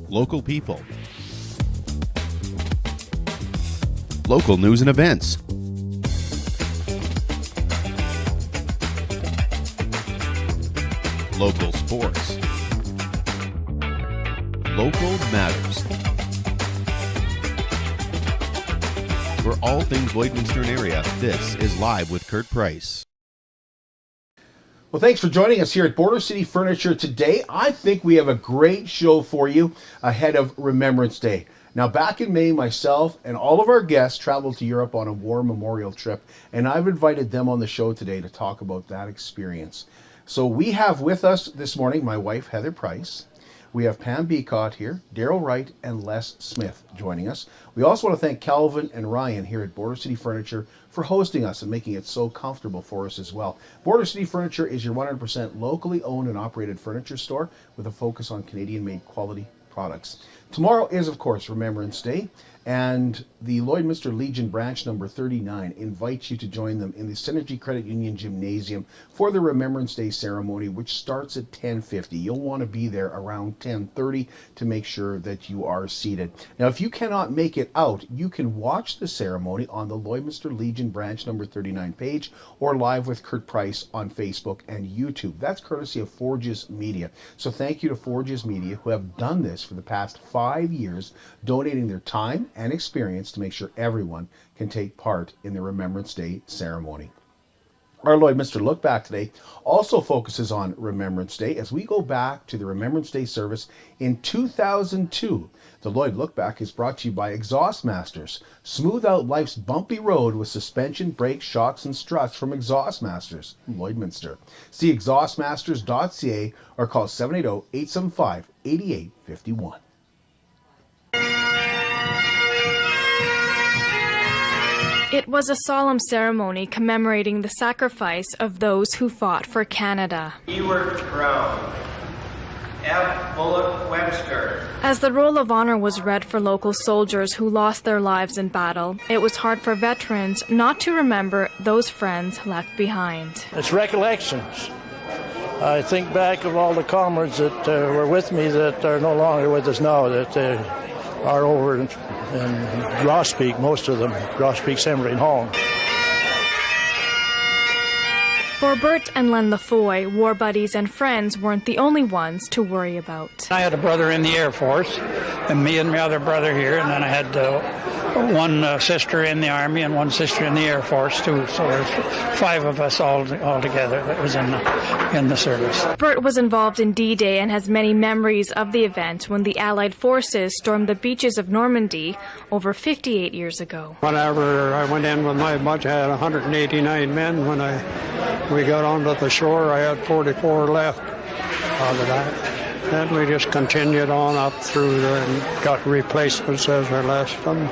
local people, local news and events, local sports, local matters. For all things Lloydminster and area, this is Live with Kurt Price. Well, thanks for joining us here at Border City Furniture today. I think we have a great show for you ahead of Remembrance Day. Now, back in May, myself and all of our guests traveled to Europe on a war memorial trip, and I've invited them on the show today to talk about that experience. So we have with us this morning my wife, Heather Price. We have Pam Becotte here, Darrell Wright, and Les Smith joining us. We also want to thank Calvin and Ryan here at Border City Furniture for hosting us and making it so comfortable for us as well. Border City Furniture is your 100% locally owned and operated furniture store with a focus on Canadian-made quality products. Tomorrow is, of course, Remembrance Day, and the Lloydminster Legion Branch number 39 invites you to join them in the Synergy Credit Union Gymnasium for the Remembrance Day ceremony, which starts at 10:50. You'll want to be there around 10:30 to make sure that you are seated. Now, if you cannot make it out, you can watch the ceremony on the Lloydminster Legion Branch number 39 page or Live with Kurt Price on Facebook and YouTube. That's courtesy of Forges Media. So thank you to Forges Media, who have done this for the past 5 years, donating their time and experience to make sure everyone can take part in the Remembrance Day ceremony. Our Lloydminster Look Back today also focuses on Remembrance Day as we go back to the Remembrance Day service in 2002. The Lloyd Look Back is brought to you by Exhaust Masters. Smooth out life's bumpy road with suspension, brakes, shocks, and struts from Exhaust Masters, Lloydminster. See exhaustmasters.ca or call 780-875-8851. It was a solemn ceremony commemorating the sacrifice of those who fought for Canada. Ewart Brown, F. Bullock Webster. As the Roll of Honor was read for local soldiers who lost their lives in battle, it was hard for veterans not to remember those friends left behind. It's recollections. I think back of all the comrades that were with me that are no longer with us now, that are over in Grosbeak, most of them, Grosbeak Cemetery in Hong. For Bert and Len Lafoy, war buddies and friends weren't the only ones to worry about. I had a brother in the Air Force, and me and my other brother here, and then I had one sister in the Army and one sister in the Air Force too. So there's 5 of us all together that was in the service. Bert was involved in D-Day and has many memories of the event when the Allied forces stormed the beaches of Normandy over 58 years ago. Whenever I went in with my bunch, I had 189 men. When we got onto the shore, I had 44 left out of that. Then we just continued on up through there and got replacements as we left them.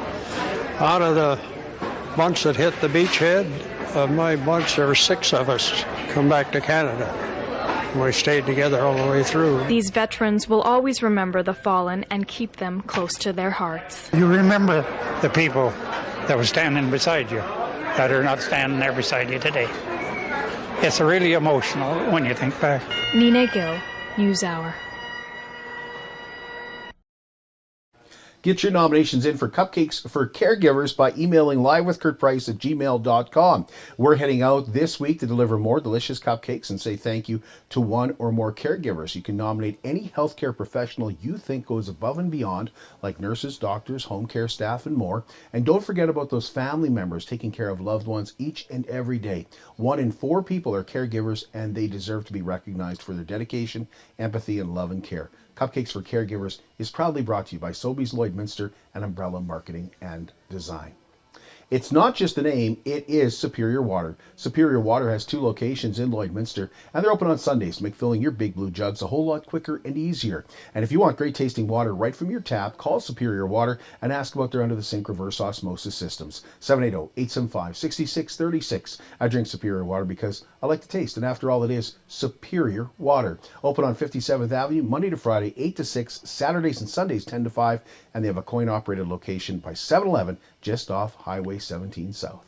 Out of the bunch that hit the beachhead of my bunch, there were 6 of us come back to Canada. We stayed together all the way through. These veterans will always remember the fallen and keep them close to their hearts. You remember the people that were standing beside you that are not standing there beside you today. It's really emotional when you think back. Nina Gill, NewsHour. Get your nominations in for Cupcakes for Caregivers by emailing livewithkurtprice@gmail.com. We're heading out this week to deliver more delicious cupcakes and say thank you to one or more caregivers. You can nominate any healthcare professional you think goes above and beyond, like nurses, doctors, home care staff, and more. And don't forget about those family members taking care of loved ones each and every day. 1 in 4 people are caregivers, and they deserve to be recognized for their dedication, empathy, and love and care. Cupcakes for Caregivers is proudly brought to you by Sobeys Lloydminster and Umbrella Marketing and Design. It's not just a name, it is Superior Water. Superior Water has 2 locations in Lloydminster, and they're open on Sundays to make filling your big blue jugs a whole lot quicker and easier. And if you want great tasting water right from your tap, call Superior Water and ask about their under the sink reverse osmosis systems. 780-875-6636. I drink Superior Water because I like the taste, and after all, it is Superior Water. Open on 57th Avenue, Monday to Friday, 8 to 6, Saturdays and Sundays, 10 to 5, and they have a coin-operated location by 7-Eleven just off Highway 17 South.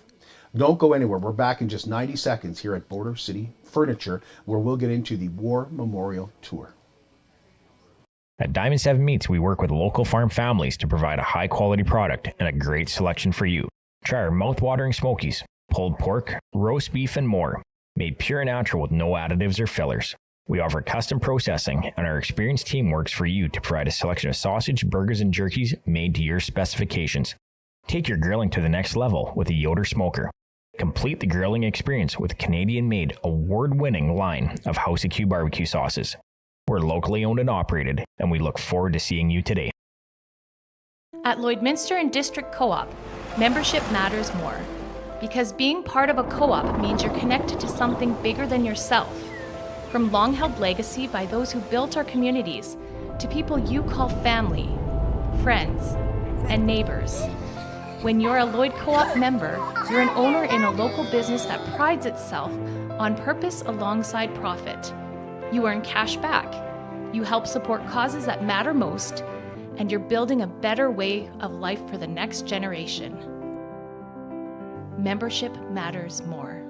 Don't go anywhere. We're back in just 90 seconds here at Border City Furniture, where we'll get into the War Memorial Tour. At Diamond 7 Meats, we work with local farm families to provide a high-quality product and a great selection for you. Try our mouth-watering smokies, pulled pork, roast beef, and more, made pure and natural with no additives or fillers. We offer custom processing, and our experienced team works for you to provide a selection of sausage, burgers, and jerkies made to your specifications. Take your grilling to the next level with a Yoder smoker. Complete the grilling experience with Canadian-made, award-winning line of House of Q barbecue sauces. We're locally owned and operated, and we look forward to seeing you today. At Lloydminster and District Co-op, membership matters more. Because being part of a co-op means you're connected to something bigger than yourself. From long-held legacy by those who built our communities, to people you call family, friends, and neighbors. When you're a Lloyd Co-op member, you're an owner in a local business that prides itself on purpose alongside profit. You earn cash back, you help support causes that matter most, and you're building a better way of life for the next generation. Membership matters more.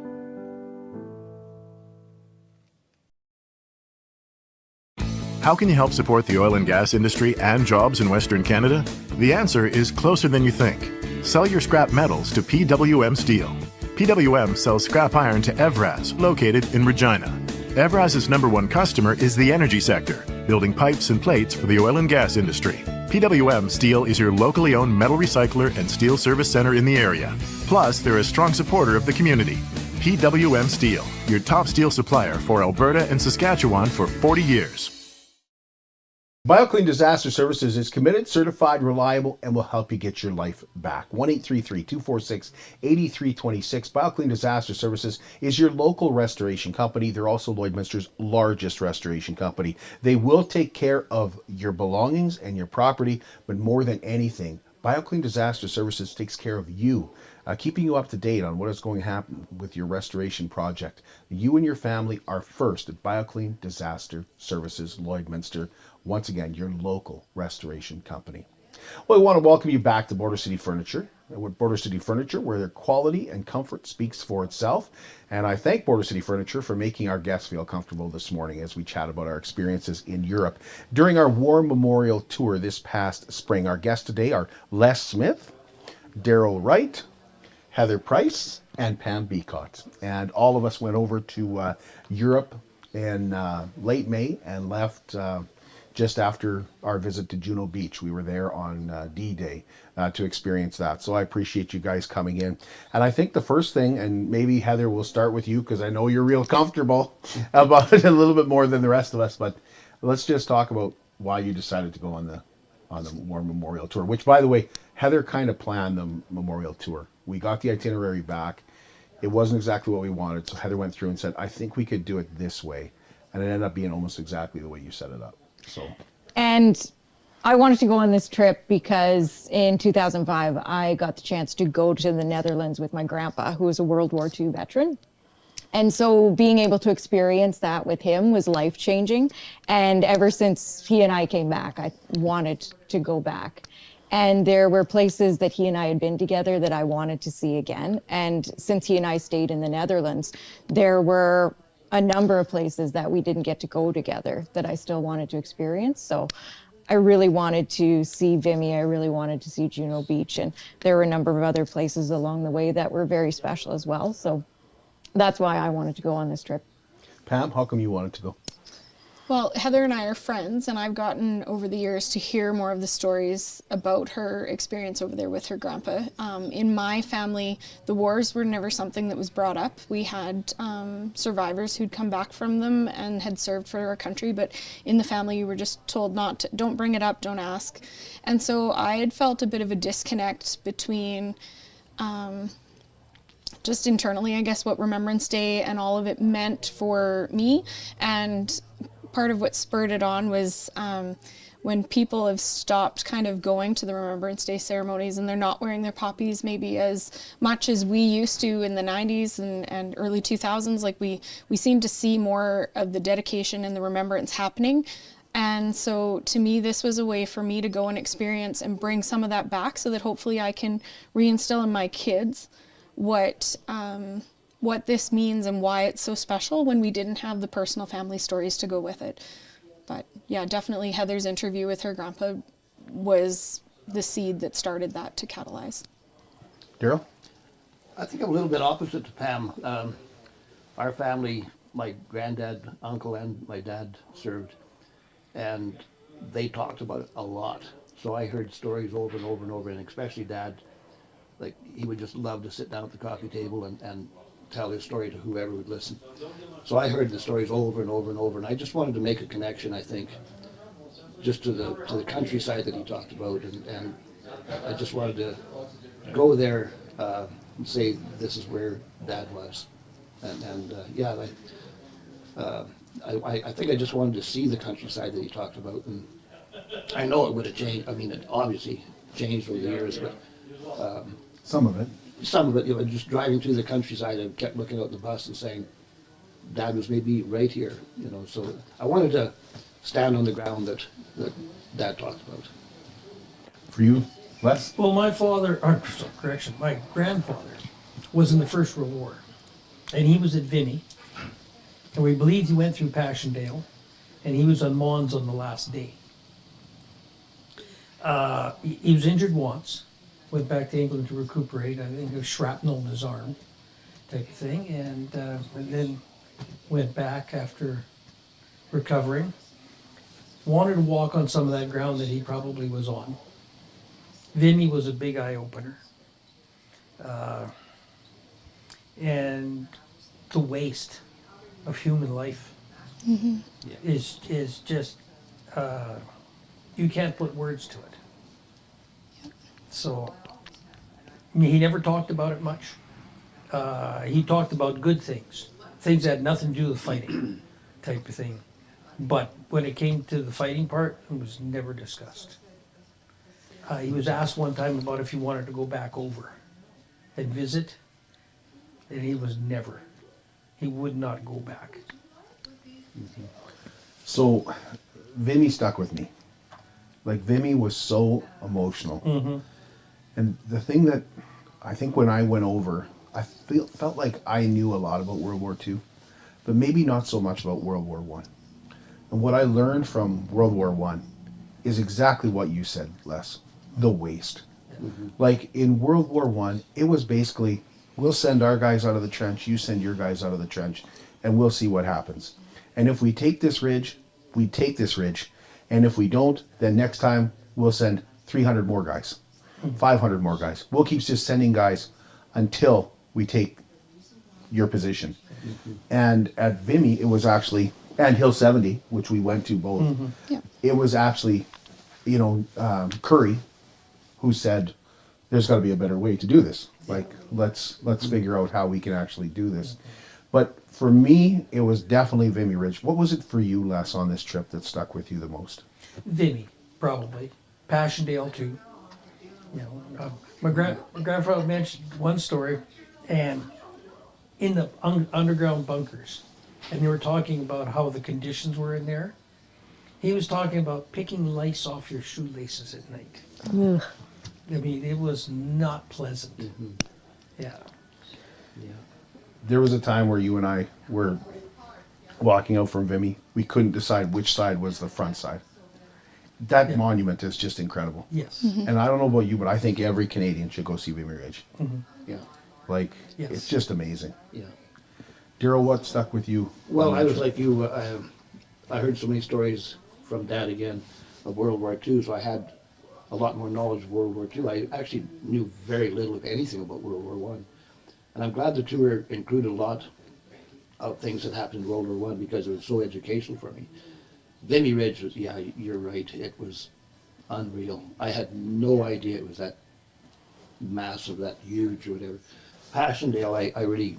How can you help support the oil and gas industry and jobs in Western Canada? The answer is closer than you think. Sell your scrap metals to PWM Steel. PWM sells scrap iron to Evraz, located in Regina. Evraz's #1 customer is the energy sector, building pipes and plates for the oil and gas industry. PWM Steel is your locally owned metal recycler and steel service center in the area. Plus, they're a strong supporter of the community. PWM Steel, your top steel supplier for Alberta and Saskatchewan for 40 years. BioClean Disaster Services is committed, certified, reliable, and will help you get your life back. 1-833-246-8326. BioClean Disaster Services is your local restoration company. They're also Lloydminster's largest restoration company. They will take care of your belongings and your property, but more than anything, BioClean Disaster Services takes care of you, keeping you up to date on what is going to happen with your restoration project. You and your family are first at BioClean Disaster Services, Lloydminster. Once again, your local restoration company. Well, we want to welcome you back to Border City Furniture. With Border City Furniture, where their quality and comfort speaks for itself. And I thank Border City Furniture for making our guests feel comfortable this morning as we chat about our experiences in Europe. During our War Memorial Tour this past spring, our guests today are Les Smith, Darrell Wright, Heather Price, and Pam Becotte. And all of us went over to Europe in late May and left just after our visit to Juno Beach. We were there on D-Day to experience that. So I appreciate you guys coming in. And I think the first thing, and maybe Heather, we'll start with you because I know you're real comfortable about it a little bit more than the rest of us, but let's just talk about why you decided to go on the War Memorial Tour, which, by the way, Heather kind of planned the Memorial Tour. We got the itinerary back. It wasn't exactly what we wanted, so Heather went through and said, I think we could do it this way. And it ended up being almost exactly the way you set it up. And I wanted to go on this trip because in 2005, I got the chance to go to the Netherlands with my grandpa, who was a World War II veteran. And so being able to experience that with him was life-changing. And ever since he and I came back, I wanted to go back. And there were places that he and I had been together that I wanted to see again. And since he and I stayed in the Netherlands, there were a number of places that we didn't get to go together that I still wanted to experience. So I really wanted to see Vimy. I really wanted to see Juno Beach. And there were a number of other places along the way that were very special as well. So that's why I wanted to go on this trip. Pam, how come you wanted to go? Well, Heather and I are friends, and I've gotten over the years to hear more of the stories about her experience over there with her grandpa. In my family, the wars were never something that was brought up. We had survivors who'd come back from them and had served for our country, but in the family you were just told not to, don't bring it up, don't ask. And so I had felt a bit of a disconnect between just internally, I guess, what Remembrance Day and all of it meant for me. And part of what spurred it on was when people have stopped kind of going to the Remembrance Day ceremonies and they're not wearing their poppies maybe as much as we used to in the 90s and early 2000s. Like we seem to see more of the dedication and the remembrance happening. And so to me, this was a way for me to go and experience and bring some of that back so that hopefully I can reinstill in my kids what this means and why it's so special when we didn't have the personal family stories to go with it. But yeah, definitely Heather's interview with her grandpa was the seed that started that to catalyze. Darrell? I think I'm a little bit opposite to Pam. Our family, my granddad, uncle, and my dad served, and they talked about it a lot. So I heard stories over and over and over, and especially Dad, like he would just love to sit down at the coffee table and tell his story to whoever would listen. So I heard the stories over and over and over, and I just wanted to make a connection, I think, just to the countryside that he talked about, and I just wanted to go there and say this is where Dad was, and I think I just wanted to see the countryside that he talked about, and I know it would have changed. I mean, it obviously changed over the years, but Some of it. Some of it, just driving through the countryside, I kept looking out the bus and saying, Dad was maybe right here, so I wanted to stand on the ground that Dad talked about. For you, Les? Well, my grandfather was in the First World War, and he was at Vimy, and we believe he went through Passchendaele, and he was on Mons on the last day. He was injured once, went back to England to recuperate. I think it was shrapnel in his arm, type of thing, and then went back after recovering. Wanted to walk on some of that ground that he probably was on. Vimy was a big eye-opener. And the waste of human life is just, you can't put words to it. So, he never talked about it much. He talked about good things that had nothing to do with fighting, type of thing. But when it came to the fighting part, it was never discussed. He was asked one time about if he wanted to go back over and visit, and he would not go back. So, Vimy stuck with me. Like, Vimy was so emotional. Mm-hmm. And the thing that I think when I went over, I felt like I knew a lot about World War II, but maybe not so much about World War I. And what I learned from World War I is exactly what you said, Les, the waste. Mm-hmm. Like in World War I, it was basically, we'll send our guys out of the trench, you send your guys out of the trench, and we'll see what happens. And if we take this ridge, we take this ridge. And if we don't, then next time we'll send 300 more guys. 500 more guys. We'll keep just sending guys until we take your position. Mm-hmm. And at Vimy, it was actually, and Hill 70, which we went to both, it was actually, Curry, who said, there's got to be a better way to do this. Like, let's figure out how we can actually do this. But for me, it was definitely Vimy Ridge. What was it for you, Les, on this trip that stuck with you the most? Vimy, probably. Passchendaele, too. My grandfather mentioned one story, and in the underground bunkers, and they were talking about how the conditions were in there. He was talking about picking lice off your shoelaces at night. Ugh. I mean, it was not pleasant. Mm-hmm. Yeah. There was a time where you and I were walking out from Vimy. We couldn't decide which side was the front side. That monument is just incredible. Yes. Mm-hmm. And I don't know about you, but I think every Canadian should go see Vimy Ridge. Mm-hmm. Yeah. Like, Yes. it's just amazing. Yeah. Darrell, what stuck with you? Well, I was like you. I heard so many stories from Dad again of World War II, so I had a lot more knowledge of World War II. I actually knew very little, if anything, about World War I. And I'm glad the tour included a lot of things that happened in World War I because it was so educational for me. Vimy Ridge was, yeah, you're right, it was unreal. I had no idea it was that massive, that huge or whatever. Passchendaele, I really,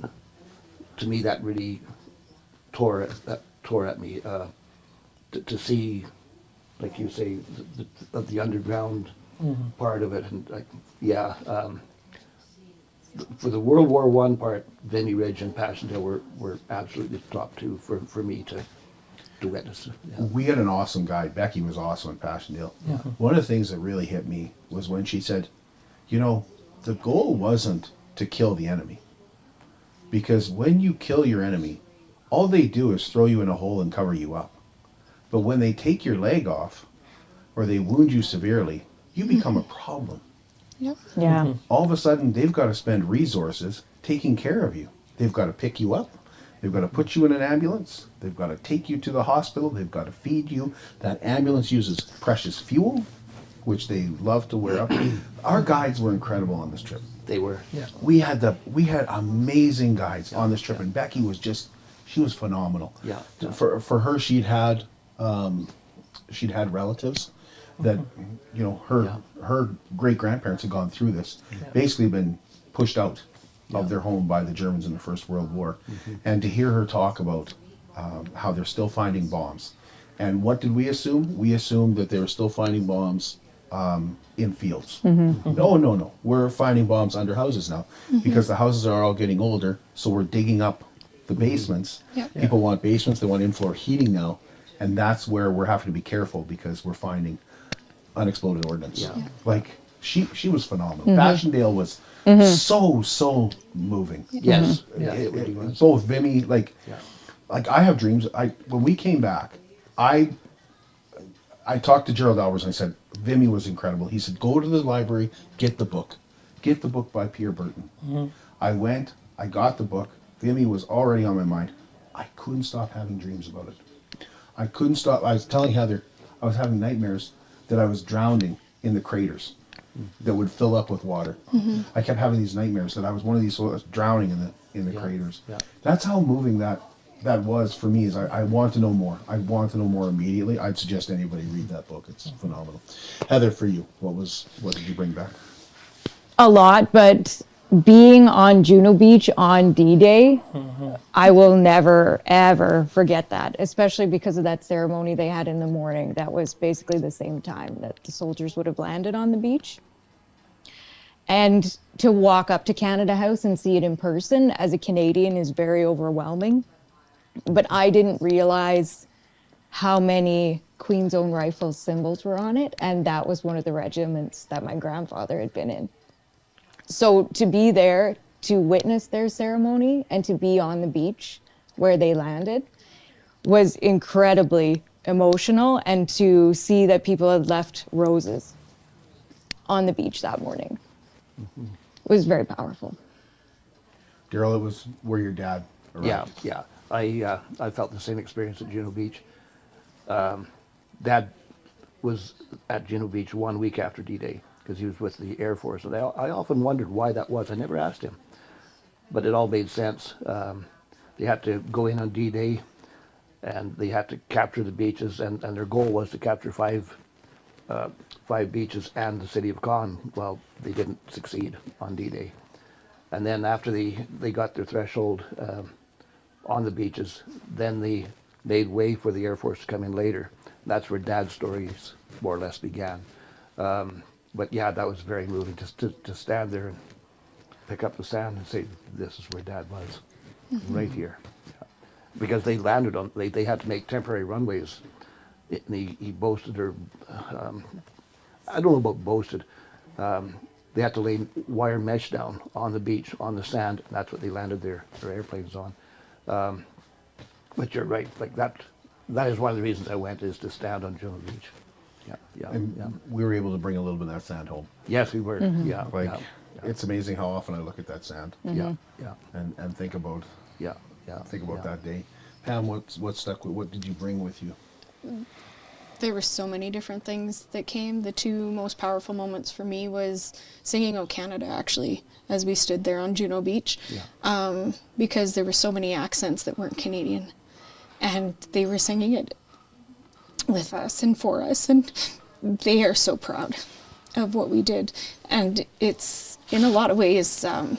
to me, that really tore at me. To see, like you say, the underground part of it, and for the World War I part, Vimy Ridge and Passchendaele were absolutely the top two for me to witness. Yeah. We had an awesome guide. Becky was awesome in Passchendaele. Yeah. One of the things that really hit me was when she said, the goal wasn't to kill the enemy. Because when you kill your enemy, all they do is throw you in a hole and cover you up. But when they take your leg off or they wound you severely, you become a problem. Yep. Yeah. All of a sudden, they've got to spend resources taking care of you. They've got to pick you up. They've got to put you in an ambulance. They've got to take you to the hospital. They've got to feed you. That ambulance uses precious fuel, which they love to wear up. Our guides were incredible on this trip. They were. Yeah. We had amazing guides on this trip, and Becky was she was phenomenal. Yeah. For her, she'd had relatives that, you know, her great grandparents had gone through this, basically been pushed out of their home by the Germans in the First World War, and to hear her talk about how they're still finding bombs, and what did we assume? We assumed that they were still finding bombs in fields. No, we're finding bombs under houses now, because the houses are all getting older, so we're digging up the basements. People want basements, they want in-floor heating now, and that's where we're having to be careful, because we're finding unexploded ordnance. Like, she was phenomenal. Passchendaele was so moving. Yes. It really was. Both Vimy, like I have dreams. When we came back, I talked to Gerald Albers and I said, Vimy was incredible. He said, go to the library, get the book by Pierre Burton. I went, I got the book. Vimy was already on my mind. I couldn't stop having dreams about it. I couldn't stop. I was telling Heather, I was having nightmares that I was drowning in the craters that would fill up with water. I kept having these nightmares that I was one of these drowning in the craters. That's how moving that was for me. Is I want to know more. I want to know more immediately. I'd suggest anybody read that book. It's phenomenal. Heather, for you, what did you bring back? A lot, but being on Juno Beach on D-Day, I will never, ever forget that, especially because of that ceremony they had in the morning. That was basically the same time that the soldiers would have landed on the beach. And to walk up to Canada House and see it in person as a Canadian is very overwhelming. But I didn't realize how many Queen's Own Rifles symbols were on it, and that was one of the regiments that my grandfather had been in. So to be there, to witness their ceremony, and to be on the beach where they landed was incredibly emotional, and to see that people had left roses on the beach that morning was very powerful. Darrell, it was where your dad arrived. Yeah. I felt the same experience at Juno Beach. Dad was at Juno Beach 1 week after D-Day, because he was with the Air Force. And I often wondered why that was. I never asked him. But it all made sense. They had to go in on D-Day, and they had to capture the beaches, and their goal was to capture five beaches and the city of Caen. Well, they didn't succeed on D-Day. And then after they got their threshold on the beaches, then they made way for the Air Force to come in later. That's where Dad's stories more or less began. But yeah, that was very moving, just to stand there and pick up the sand and say, this is where Dad was, right here. Yeah. Because they landed on, they had to make temporary runways. And he boasted, or I don't know about boasted, they had to lay wire mesh down on the beach, on the sand, and that's what they landed their airplanes on. But you're right, like that is one of the reasons I went, is to stand on Juno Beach. And we were able to bring a little bit of that sand home. Yes, we were. It's amazing how often I look at that sand. And think about that day. Pam, what stuck with, what did you bring with you? There were so many different things that came. The two most powerful moments for me was singing "O Canada," actually, as we stood there on Juno Beach, because there were so many accents that weren't Canadian, and they were singing it with us and for us, and they are so proud of what we did. And it's, in a lot of ways, I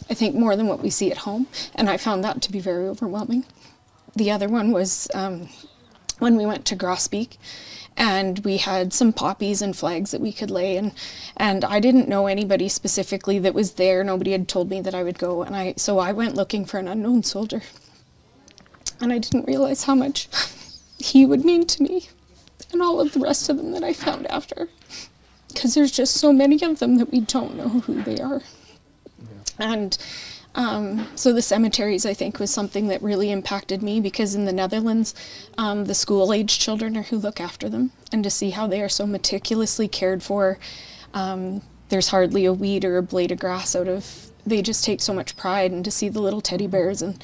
think more than what we see at home, and I found that to be very overwhelming. The other one was when we went to Grosbeak, and we had some poppies and flags that we could lay, and I didn't know anybody specifically that was there. Nobody had told me that I would go, and so I went looking for an unknown soldier, and I didn't realize how much he would mean to me, and all of the rest of them that I found after, because there's just so many of them that we don't know who they are. And So the cemeteries, I think, was something that really impacted me, because in the Netherlands, the school-aged children are who look after them, and to see how they are so meticulously cared for. There's hardly a weed or a blade of grass they just take so much pride, and to see the little teddy bears. And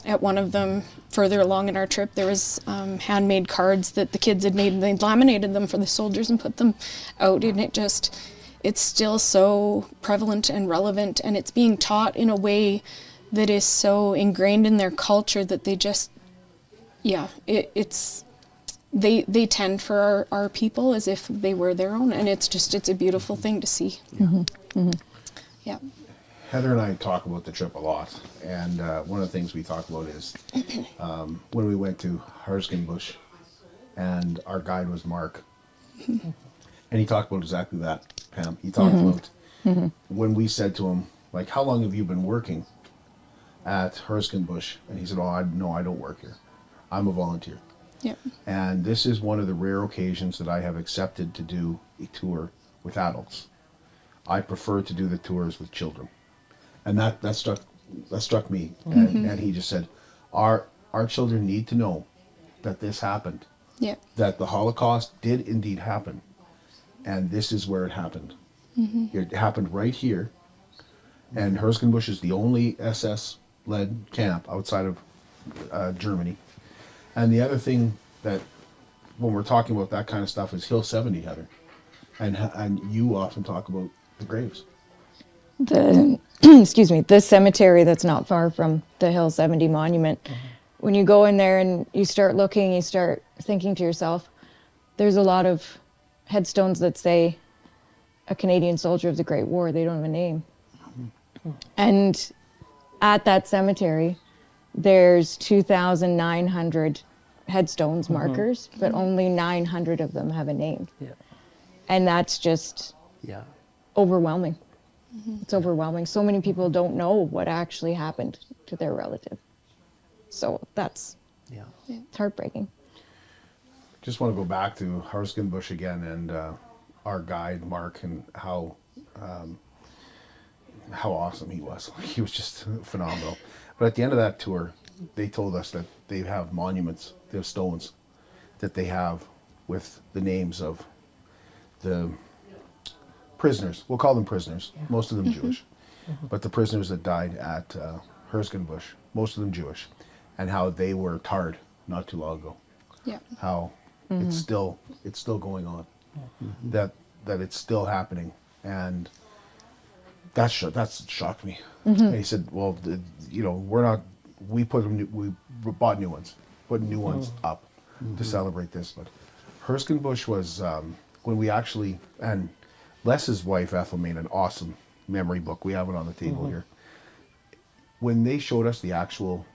at one of them, further along in our trip, there was handmade cards that the kids had made, and they laminated them for the soldiers and put them out, and it's still so prevalent and relevant, and it's being taught in a way that is so ingrained in their culture that they just, they tend for our people as if they were their own, and it's a beautiful thing to see. Yeah. Heather and I talk about the trip a lot, and one of the things we talk about is when we went to Harskenbush, and our guide was Mark, and he talked about exactly that, Pam. He talked about when we said to him, like, how long have you been working at Harskenbush? And he said, oh, I don't work here. I'm a volunteer. Yeah. And this is one of the rare occasions that I have accepted to do a tour with adults. I prefer to do the tours with children. And that struck me. And he just said, our children need to know that this happened. Yeah. That the Holocaust did indeed happen. And this is where it happened. It happened right here. And Harskenbush is the only SS-led camp outside of Germany. And the other thing that, when we're talking about that kind of stuff, is Hill 70, Heather. And you often talk about the graves. The cemetery that's not far from the Hill 70 monument. When you go in there and you start looking, you start thinking to yourself, there's a lot of headstones that say a Canadian soldier of the Great War. They don't have a name. And at that cemetery, there's 2,900 headstones, markers, but only 900 of them have a name. Yeah. And that's just overwhelming. It's overwhelming. So many people don't know what actually happened to their relative. So that's it's heartbreaking. Just want to go back to Harskenbush again, and our guide Mark, and how awesome he was. He was just phenomenal. But at the end of that tour, they told us that they have monuments, they have stones that they have with the names of the prisoners. We'll call them prisoners, most of them Jewish, but the prisoners that died at Harskenbush, most of them Jewish, and how they were tarred not too long ago. Yeah. How it's still going on. That it's still happening, and that's shocked me. And he said, well, we bought new ones, put new ones up to celebrate this. But Harskenbush was when we actually, and Les's wife Ethel made an awesome memory book. We have it on the table here. When they showed us the actual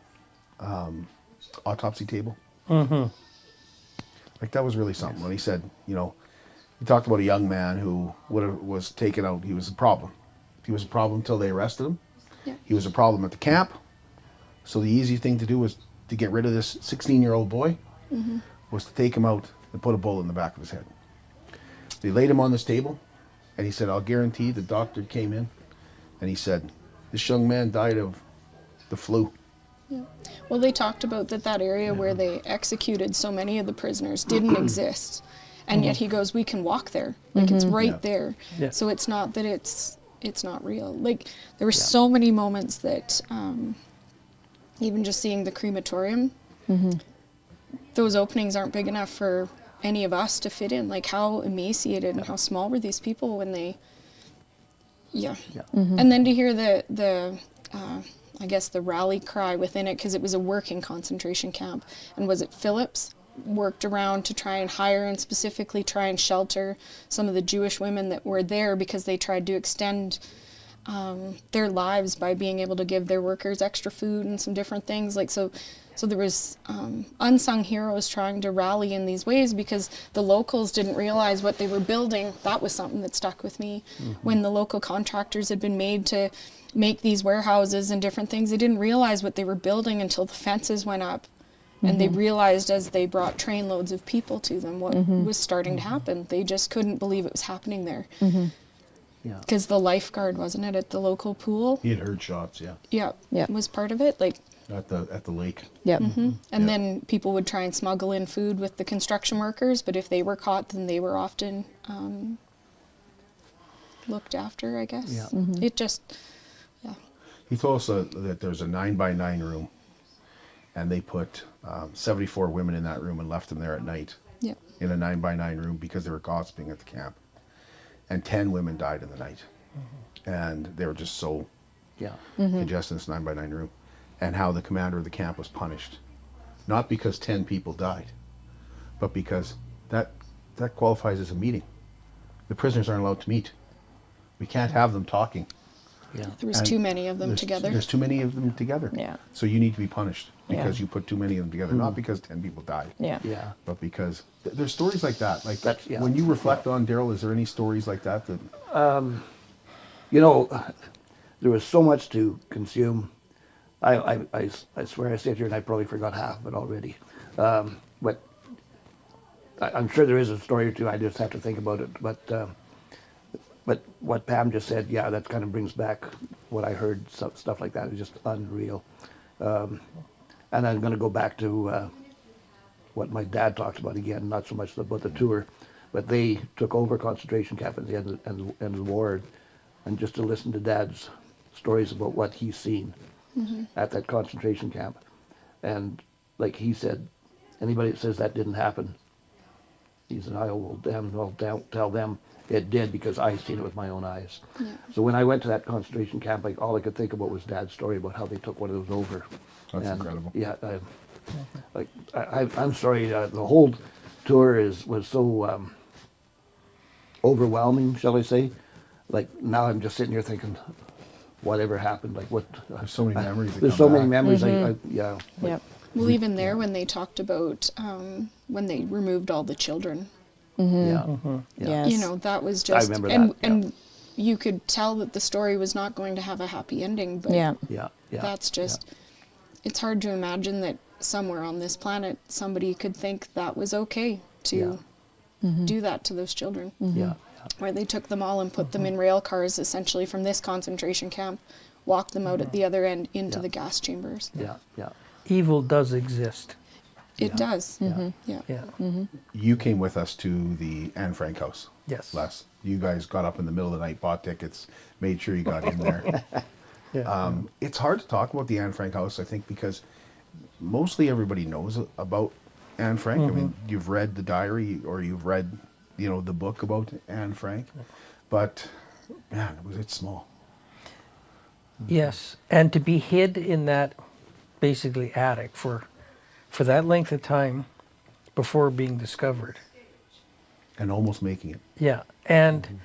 autopsy table, like, that was really something. When he said, he talked about a young man who was taken out. He was a problem. He was a problem until they arrested him. Yeah. He was a problem at the camp. So the easy thing to do was to get rid of this 16-year-old boy, was to take him out and put a bullet in the back of his head. They laid him on this table, and he said, I'll guarantee, the doctor came in, and he said, this young man died of the flu. Yeah. Well, they talked about that area where they executed so many of the prisoners didn't exist. And yet he goes, we can walk there. Like, it's right there. Yeah. So it's not that it's not real. Like, there were so many moments that, even just seeing the crematorium, those openings aren't big enough for any of us to fit in. Like, how emaciated and how small were these people when they, And then to hear the I guess the rally cry within it, because it was a working concentration camp. And was it Phillips worked around to try and hire and specifically try and shelter some of the Jewish women that were there, because they tried to extend their lives by being able to give their workers extra food and some different things. Like, so there was unsung heroes trying to rally in these ways, because the locals didn't realize what they were building. That was something that stuck with me. When the local contractors had been made to make these warehouses and different things, they didn't realize what they were building until the fences went up. And they realized, as they brought trainloads of people to them, what was starting to happen. They just couldn't believe it was happening there. Yeah. Because the lifeguard, wasn't it, at the local pool? He had heard shots, yeah, Yeah, was part of it. Like, at the lake. Yep. and then people would try and smuggle in food with the construction workers, but if they were caught, then they were often looked after, I guess. Yeah. It just, He told us that there's a 9x9 room, and they put 74 women in that room and left them there at night yeah. in a 9x9 room because they were gossiping at the camp. And 10 women died in the night. And they were just so Yeah. congested in this 9x9 room. And how the commander of the camp was punished. Not because 10 people died, but because that qualifies as a meeting. The prisoners aren't allowed to meet. We can't have them talking. Yeah. There was And too many of them together. There's too many of them together. Yeah. So you need to be punished because Yeah. you put too many of them together. Not because 10 people died. Yeah. Yeah. But because there's stories like that. Like That's- yeah. when you reflect on Darrell, is there any stories like that that You know, there was so much to consume. I swear I sit here and I probably forgot half of it already. But I'm sure there is a story or two. I just have to think about it. But what Pam just said, yeah, that kind of brings back what I heard. Stuff like that is just unreal. And I'm going to go back to what my dad talked about again. Not so much about the tour, but they took over concentration camp at the end of the war, and just to listen to Dad's stories about what he's seen at that concentration camp. And like he said, anybody that says that didn't happen, he said, I'll tell them it did because I seen it with my own eyes. Yeah. So when I went to that concentration camp, like all I could think about was Dad's story about how they took one of those over. That's And, incredible. Yeah, I'm sorry. The whole tour was so overwhelming, shall I say? Like now I'm just sitting here thinking, whatever happened? Like what? there's so many memories that There's come so back. many memories. Yeah. Yep. Well, even there, when they talked about when they removed all the children, Yeah. Yes. you know, that was just, remember and, that, yeah. and you could tell that the story was not going to have a happy ending, but Yeah. Yeah. Yeah. that's just, it's hard to imagine that somewhere on this planet somebody could think that was okay to do that to those children. Yeah. Where they took them all and put them in rail cars essentially from this concentration camp, walked them out at the other end into the gas chambers. Yeah. Yeah. Evil does exist. It does. Yeah. Yeah. You came with us to the Anne Frank house. Yes. Les. You guys got up in the middle of the night, bought tickets, made sure you got in there. Yeah. It's hard to talk about the Anne Frank house, I think, because mostly everybody knows about Anne Frank. I mean, you've read the diary or you've read, the book about Anne Frank, but man, it's small. Yes, and to be hid in that basically attic for that length of time before being discovered. And almost making it. Yeah, and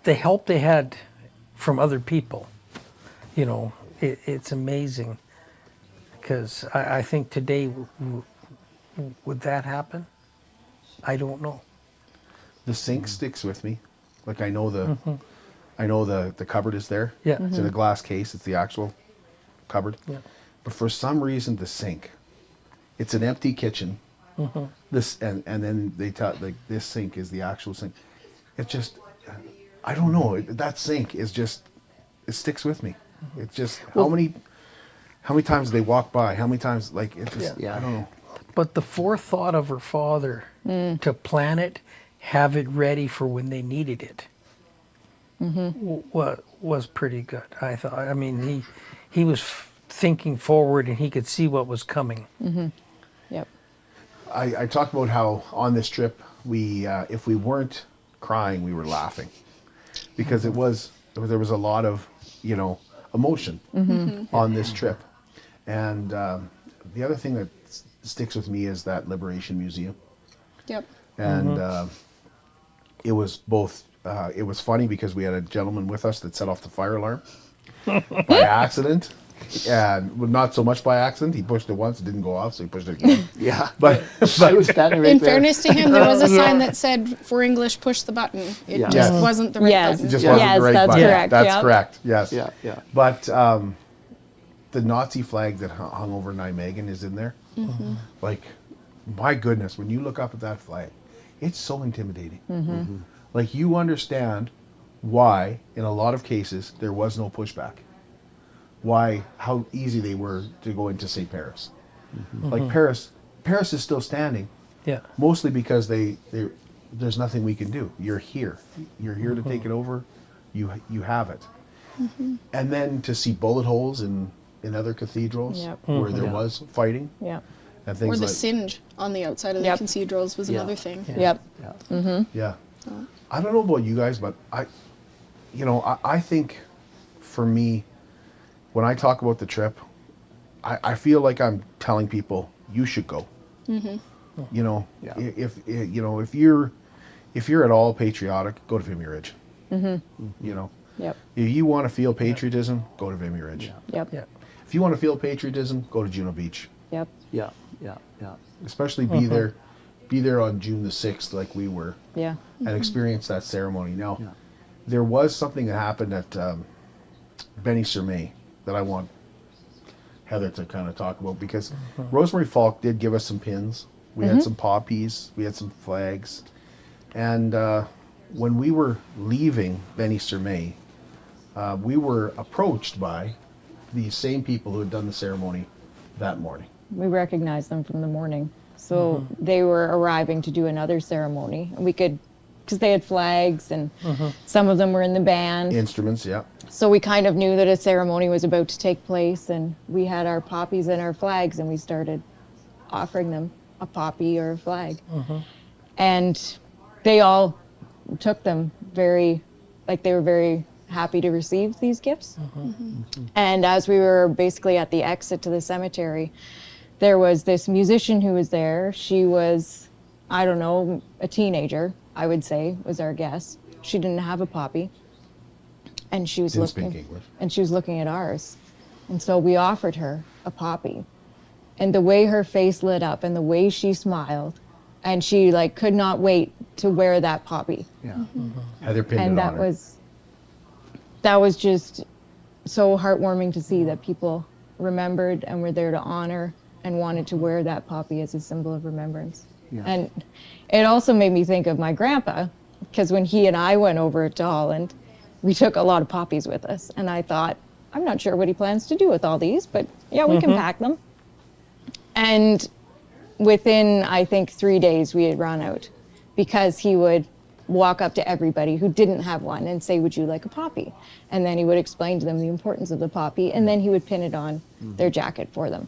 the help they had from other people, it's amazing. Because I think today, would that happen? I don't know. The sink sticks with me. Like I know the cupboard is there. Yeah. It's in a glass case. It's the actual cupboard. Yeah. But for some reason, the sink, it's an empty kitchen. This and then they tell like this sink is the actual sink. It just, I don't know. That sink is just, it sticks with me. It's just how many times they walk by? How many times like it just? Yeah. I don't know. But the forethought of her father to plan it, have it ready for when they needed it, was pretty good. I thought. I mean, he was thinking forward, and he could see what was coming. Yep. I talked about how on this trip we, if we weren't crying, we were laughing, because there was a lot of emotion on this trip, and the other thing that sticks with me is that Liberation Museum. Yep. And it was both. It was funny because we had a gentleman with us that set off the fire alarm by accident, and not so much by accident. He pushed it once, it didn't go off, so he pushed it again. Yeah. But I was standing right In there. fairness to him, there was a sign that said, for English, push the button. It Yeah. just Yes. wasn't the right Yes. button. it just Yes, wasn't the right that's button. correct, That's yep. correct. Yes. Yeah. Yeah. But the Nazi flag that hung over Nijmegen is in there. Like, my goodness, when you look up at that flag, it's so intimidating. Like, you understand why, in a lot of cases, there was no pushback. Why, how easy they were to go into, say, Paris. Like Paris is still standing. Yeah. Mostly because there's nothing we can do. You're here. You're here to take it over. You have it. And then to see bullet holes in other cathedrals where there was fighting. Yeah. And things Or the like singe on the outside of the cathedrals was another thing. Yep. Yeah. I don't know about you guys, but I think for me, when I talk about the trip, I feel like I'm telling people you should go. You know, if you're at all patriotic, go to Vimy Ridge. You know, if you want to feel patriotism, go to Vimy Ridge. If you want to feel patriotism, go to Juno Beach. Yeah. Especially be there on June the 6th, like we were. And experience that ceremony. Now, there was something that happened at Benny-sur-May that I want Heather to kind of talk about, because Rosemary Falk did give us some pins. We had some poppies, we had some flags, and when we were leaving Benny-sur-May, we were approached by the same people who had done the ceremony that morning. We recognized them from the morning. So they were arriving to do another ceremony. And we could, because they had flags and some of them were in the band. Instruments, yeah. So we kind of knew that a ceremony was about to take place, and we had our poppies and our flags, and we started offering them a poppy or a flag. And they all took them they were very happy to receive these gifts. And as we were basically at the exit to the cemetery, there was this musician who was there. She was, I don't know, a teenager, I would say, was our guest. She didn't have a poppy. And she was looking at ours. And so we offered her a poppy. And the way her face lit up and the way she smiled, and she could not wait to wear that poppy. Heather pinned And it on her. that was just so heartwarming to see that people remembered and were there to honor and wanted to wear that poppy as a symbol of remembrance. And it also made me think of my grandpa, because when he and I went over to Holland, we took a lot of poppies with us. And I thought, I'm not sure what he plans to do with all these, but yeah, we can pack them. And within, I think, 3 days, we had run out, because he would walk up to everybody who didn't have one and say, would you like a poppy? And then he would explain to them the importance of the poppy, and then he would pin it on their jacket for them.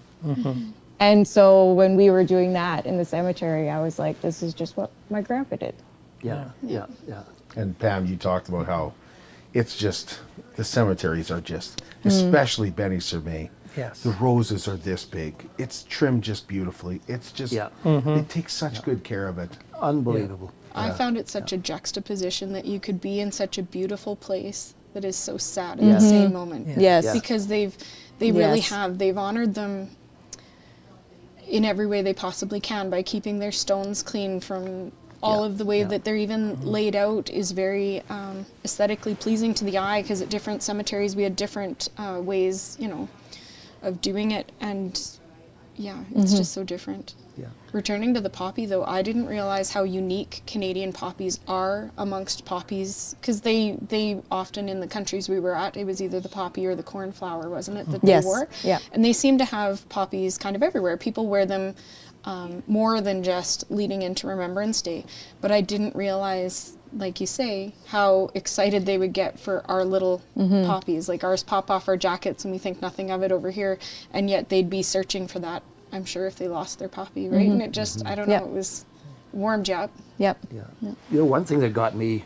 And so when we were doing that in the cemetery, I was like, this is just what my grandpa did. Yeah. And Pam, you talked about how it's just, the cemeteries are just, especially Benny-sur-May. Yes. The roses are this big. It's trimmed just beautifully. It's just, it takes such good care of it. Unbelievable. I found it such a juxtaposition that you could be in such a beautiful place that is so sad at the same moment. Yes. Because they really have. They've honored them in every way they possibly can by keeping their stones clean from all of the way that they're even laid out is very aesthetically pleasing to the eye, because at different cemeteries we had different ways, of doing it, and it's just so different. Returning to the poppy, though, I didn't realize how unique Canadian poppies are amongst poppies, because they often, in the countries we were at, it was either the poppy or the cornflower, wasn't it, that they wore? And they seem to have poppies kind of everywhere. People wear them more than just leading into Remembrance Day. But I didn't realize, like you say, how excited they would get for our little poppies. Like ours pop off our jackets and we think nothing of it over here, and yet they'd be searching for that, I'm sure, if they lost their poppy, right? And it just, I don't know, it was warmed you up. One thing that got me,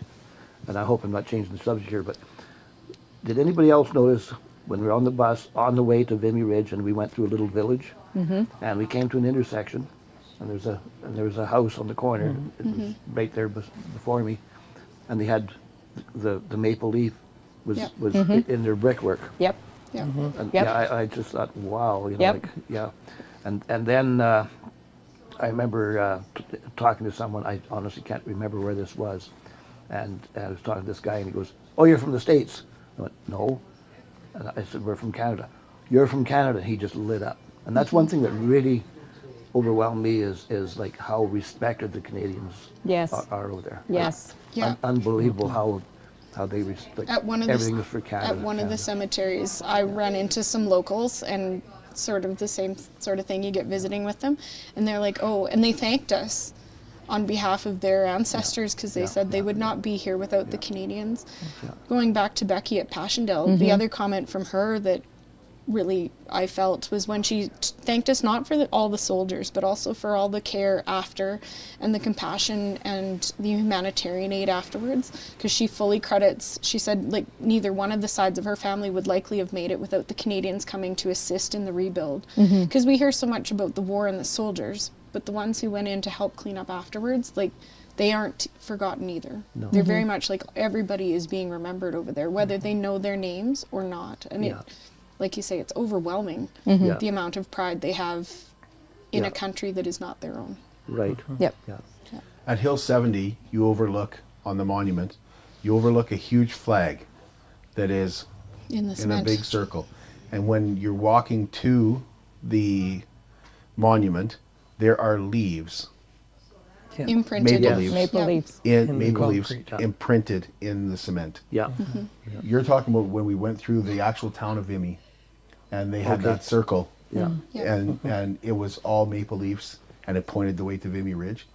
and I hope I'm not changing the subject here, but did anybody else notice when we were on the bus on the way to Vimy Ridge and we went through a little village, and we came to an intersection, and there was a house on the corner, it was right there before me, and they had the maple leaf was in their brickwork. And I just thought, wow, and then I remember talking to someone. I honestly can't remember where this was, and I was talking to this guy, and he goes, "Oh, you're from the States?" I went, "No," and I said, "We're from Canada." "You're from Canada?" He just lit up, and that's one thing that really overwhelmed me is like how respected the Canadians are over there. Unbelievable how how they like, At one of everything the was for Canada. at one of the cemeteries, I ran into some locals and sort of the same sort of thing. You get visiting with them, and they're like, "Oh," and they thanked us on behalf of their ancestors because they said they would not be here without the Canadians. Going back to Becky at Passchendaele, the other comment from her that really I felt was when she thanked us not for all the soldiers, but also for all the care after and the compassion and the humanitarian aid afterwards, because she fully credits, she said, like, neither one of the sides of her family would likely have made it without the Canadians coming to assist in the rebuild, because we hear so much about the war and the soldiers, but the ones who went in to help clean up afterwards, like, they aren't forgotten either. No. They're very much like everybody is being remembered over there, whether they know their names or not. And it, like you say, it's overwhelming, the amount of pride they have in a country that is not their own. Right. Yep. Yeah. At Hill 70, you overlook, on the monument, you overlook a huge flag that is In the in a cement. big circle. And when you're walking to the monument, there are leaves, Imprinted. maple leaves, Maple leaves. in maple leaves concrete. imprinted in the cement. Yeah. You're talking about when we went through the actual town of Vimy, and they had Okay. that circle, Yeah. and it was all maple leaves, and it pointed the way to Vimy Ridge.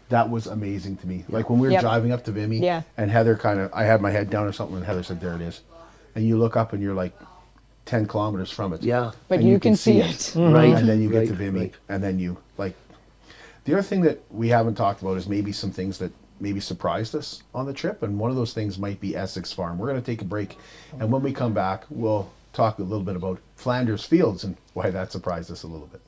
That was amazing to me. Like when we were Yep. driving up to Vimy, Yeah. and Heather I had my head down or something, and Heather said, "There it is," and you look up and you're like 10 kilometers from it. Yeah. But And you can see it. Right. And then you get Right, to Vimy, right. and then you like. The other thing that we haven't talked about is maybe some things that maybe surprised us on the trip, and one of those things might be Essex Farm. We're going to take a break, and when we come back, we'll talk a little bit about Flanders Fields and why that surprised us a little bit.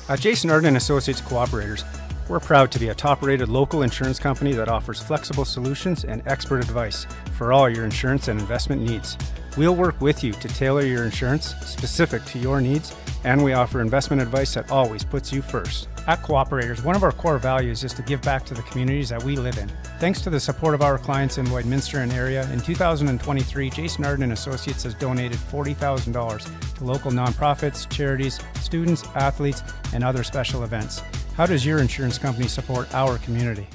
At Jason Arden Associates Cooperators, we're proud to be a top-rated local insurance company that offers flexible solutions and expert advice for all your insurance and investment needs. We'll work with you to tailor your insurance specific to your needs, and we offer investment advice that always puts you first. At Cooperators, one of our core values is to give back to the communities that we live in. Thanks to the support of our clients in Lloydminster and area, in 2023, Jason Arden Associates has donated $40,000 to local nonprofits, charities, students, athletes, and other special events. How does your insurance company support our community?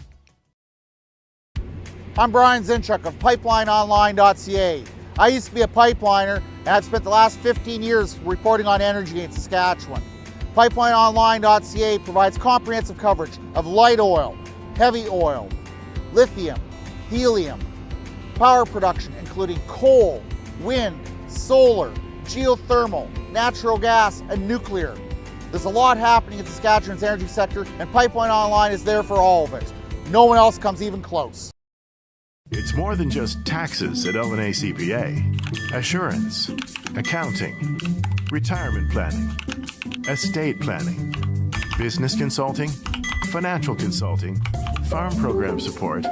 I'm Brian Zinchuk of PipelineOnline.ca. I used to be a pipeliner, and I've spent the last 15 years reporting on energy in Saskatchewan. PipelineOnline.ca provides comprehensive coverage of light oil, heavy oil, lithium, helium, power production including coal, wind, solar, geothermal, natural gas, and nuclear. There's a lot happening in Saskatchewan's energy sector, and Pipeline Online is there for all of it. No one else comes even close. It's more than just taxes at L&A CPA. Assurance, accounting, retirement planning, estate planning, business consulting, financial consulting, farm program support,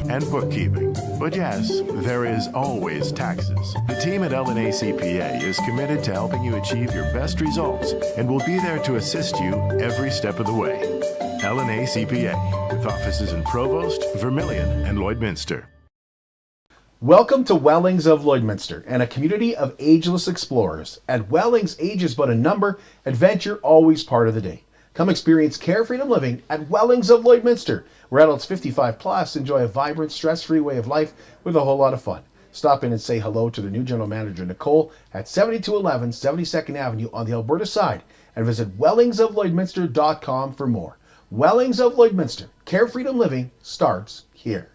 and bookkeeping. But yes, there is always taxes. The team at L&A CPA is committed to helping you achieve your best results and will be there to assist you every step of the way. L&A CPA, with offices in Provost, Vermilion, and Lloydminster. Welcome to Wellings of Lloydminster and a community of ageless explorers. At Wellings, age is but a number, adventure always part of the day. Come experience carefreedom living at Wellings of Lloydminster, where adults 55 plus enjoy a vibrant, stress-free way of life with a whole lot of fun. Stop in and say hello to the new general manager, Nicole, at 7211 72nd Avenue on the Alberta side, and visit wellingsoflloydminster.com for more. Wellings of Lloydminster, carefreedom living starts here.